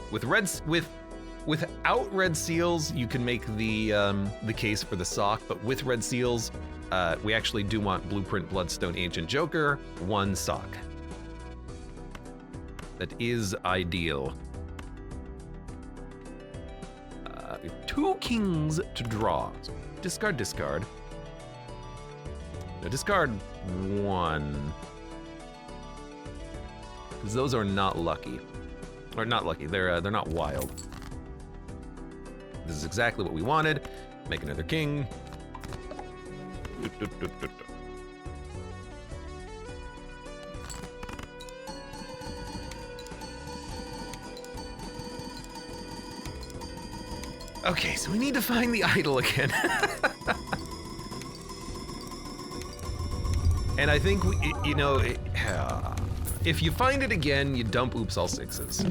Without red seals, you can make the case for the sock, but with red seals, we actually do want Blueprint Bloodstone Ancient Joker, 1 sock. That is ideal. We have 2 kings to draw. So discard, discard. No, discard 1. Because those are not lucky. Or not lucky, they're not wild. This is exactly what we wanted. Make another king. Okay, so we need to find the idol again. And I think, if you find it again, you dump Oops All Sixes.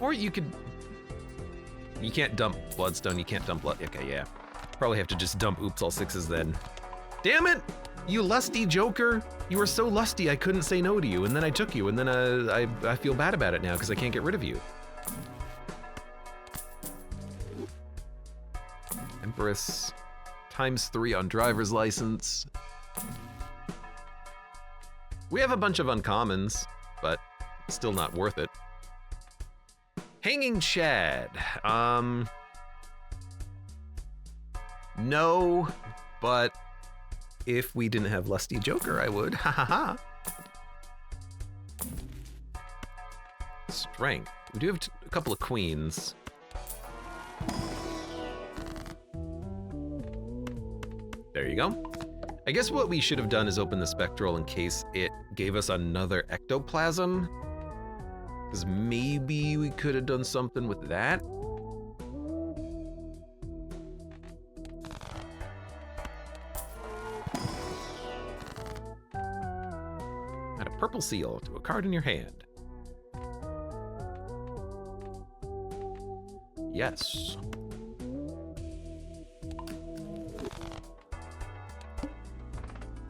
Or you can't dump Bloodstone, you can't dump okay, yeah. Probably have to just dump Oops All Sixes then. Damn it, you lusty joker. You were so lusty I couldn't say no to you, and then I took you, and then I feel bad about it now because I can't get rid of you. Empress, ×3 on driver's license. We have a bunch of uncommons, but still not worth it. Hanging Chad. No, but if we didn't have Lusty Joker, I would. Ha ha ha. Strength. We do have a couple of queens. There you go. I guess what we should have done is open the Spectral in case it gave us another Ectoplasm. Because maybe we could have done something with that. Add a purple seal to a card in your hand. Yes.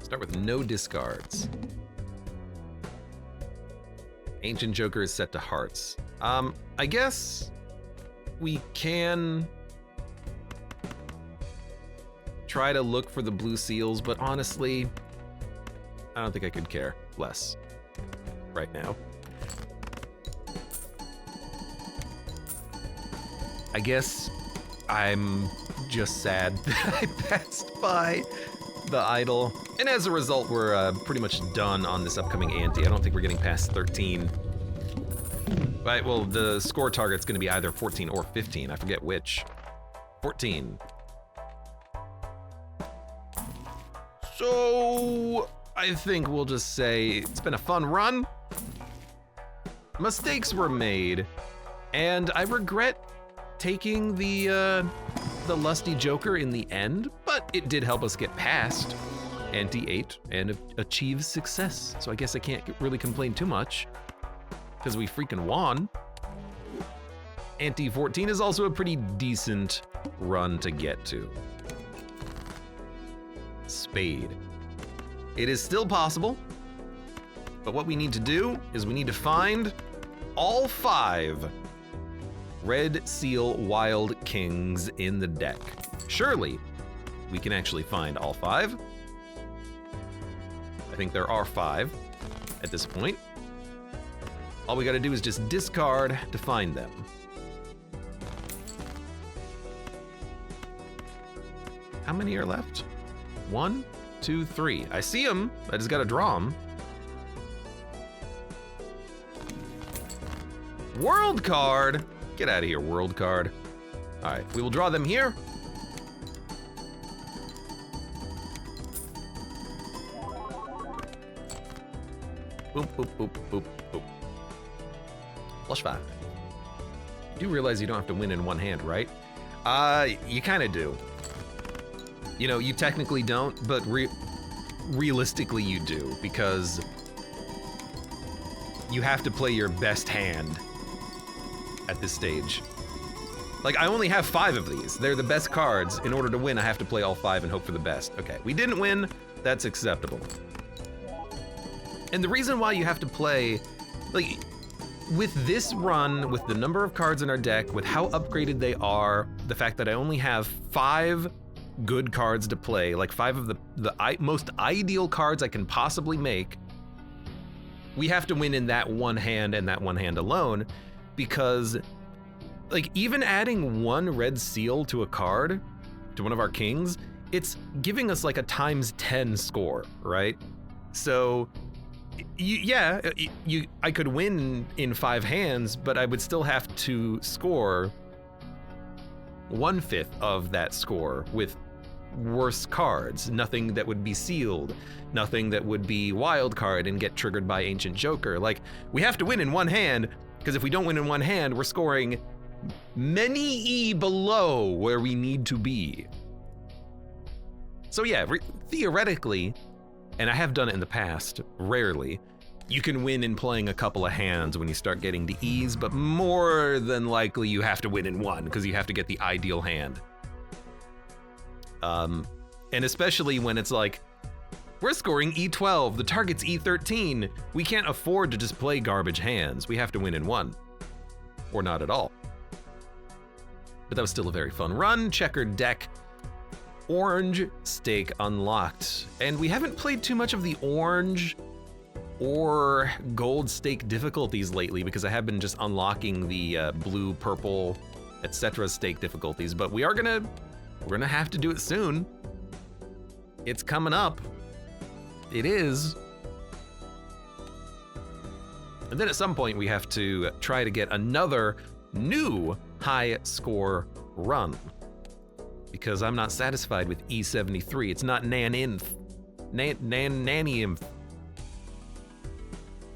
Start with no discards. Ancient Joker is set to hearts. I guess we can try to look for the blue seals, but honestly, I don't think I could care less right now. I guess I'm just sad that I passed by the idol. And as a result, we're pretty much done on this upcoming ante. I don't think we're getting past 13. Right, well, the score target's gonna be either 14 or 15. I forget which. 14. So, I think we'll just say it's been a fun run. Mistakes were made, and I regret taking the Lusty Joker in the end, but it did help us get past Ante 8 and achieve success. So I guess I can't really complain too much, because we freaking won. Ante 14 is also a pretty decent run to get to. Spade. It is still possible, but what we need to do is we need to find all 5 Red Seal Wild Kings in the deck. Surely we can actually find all 5. I think there are 5 at this point. All we gotta do is just discard to find them. How many are left? 1, 2, 3. I see them, I just gotta draw them. World card! Get out of here, world card. All right, we will draw them here. Boop, boop, boop, boop, boop. Flush 5. You do realize you don't have to win in one hand, right? You kind of do. You know, you technically don't, but realistically you do, because you have to play your best hand at this stage. Like, I only have 5 of these. They're the best cards. In order to win, I have to play all 5 and hope for the best. Okay, we didn't win. That's acceptable. And the reason why you have to play, like, with this run, with the number of cards in our deck, with how upgraded they are, the fact that I only have 5 good cards to play, like 5 of the most ideal cards I can possibly make, we have to win in that one hand and that one hand alone, because, like, even adding 1 red seal to a card, to one of our kings, it's giving us like a ×10 score, right? So, I could win in 5 hands, but I would still have to score 1/5 of that score with worse cards, nothing that would be sealed, nothing that would be wild card and get triggered by Ancient Joker. Like, we have to win in one hand, because if we don't win in one hand, we're scoring many E below where we need to be. So yeah, theoretically, and I have done it in the past, rarely, you can win in playing a couple of hands when you start getting to E's, but more than likely you have to win in one, because you have to get the ideal hand. And especially when it's like, we're scoring E12, the target's E13. We can't afford to just play garbage hands. We have to win in one, or not at all. But that was still a very fun run. Checkered deck, orange stake unlocked. And we haven't played too much of the orange or gold stake difficulties lately, because I have been just unlocking the blue, purple, etc. stake difficulties, but we're gonna have to do it soon. It's coming up. It is. And then at some point we have to try to get another new high score run, because I'm not satisfied with E73. It's not nanny-inf.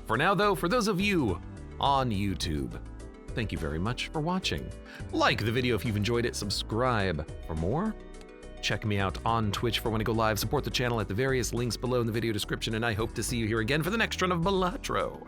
For now though, for those of you on YouTube, thank you very much for watching. Like the video if you've enjoyed it, subscribe for more. Check me out on Twitch for when I go live, support the channel at the various links below in the video description, and I hope to see you here again for the next run of Balatro.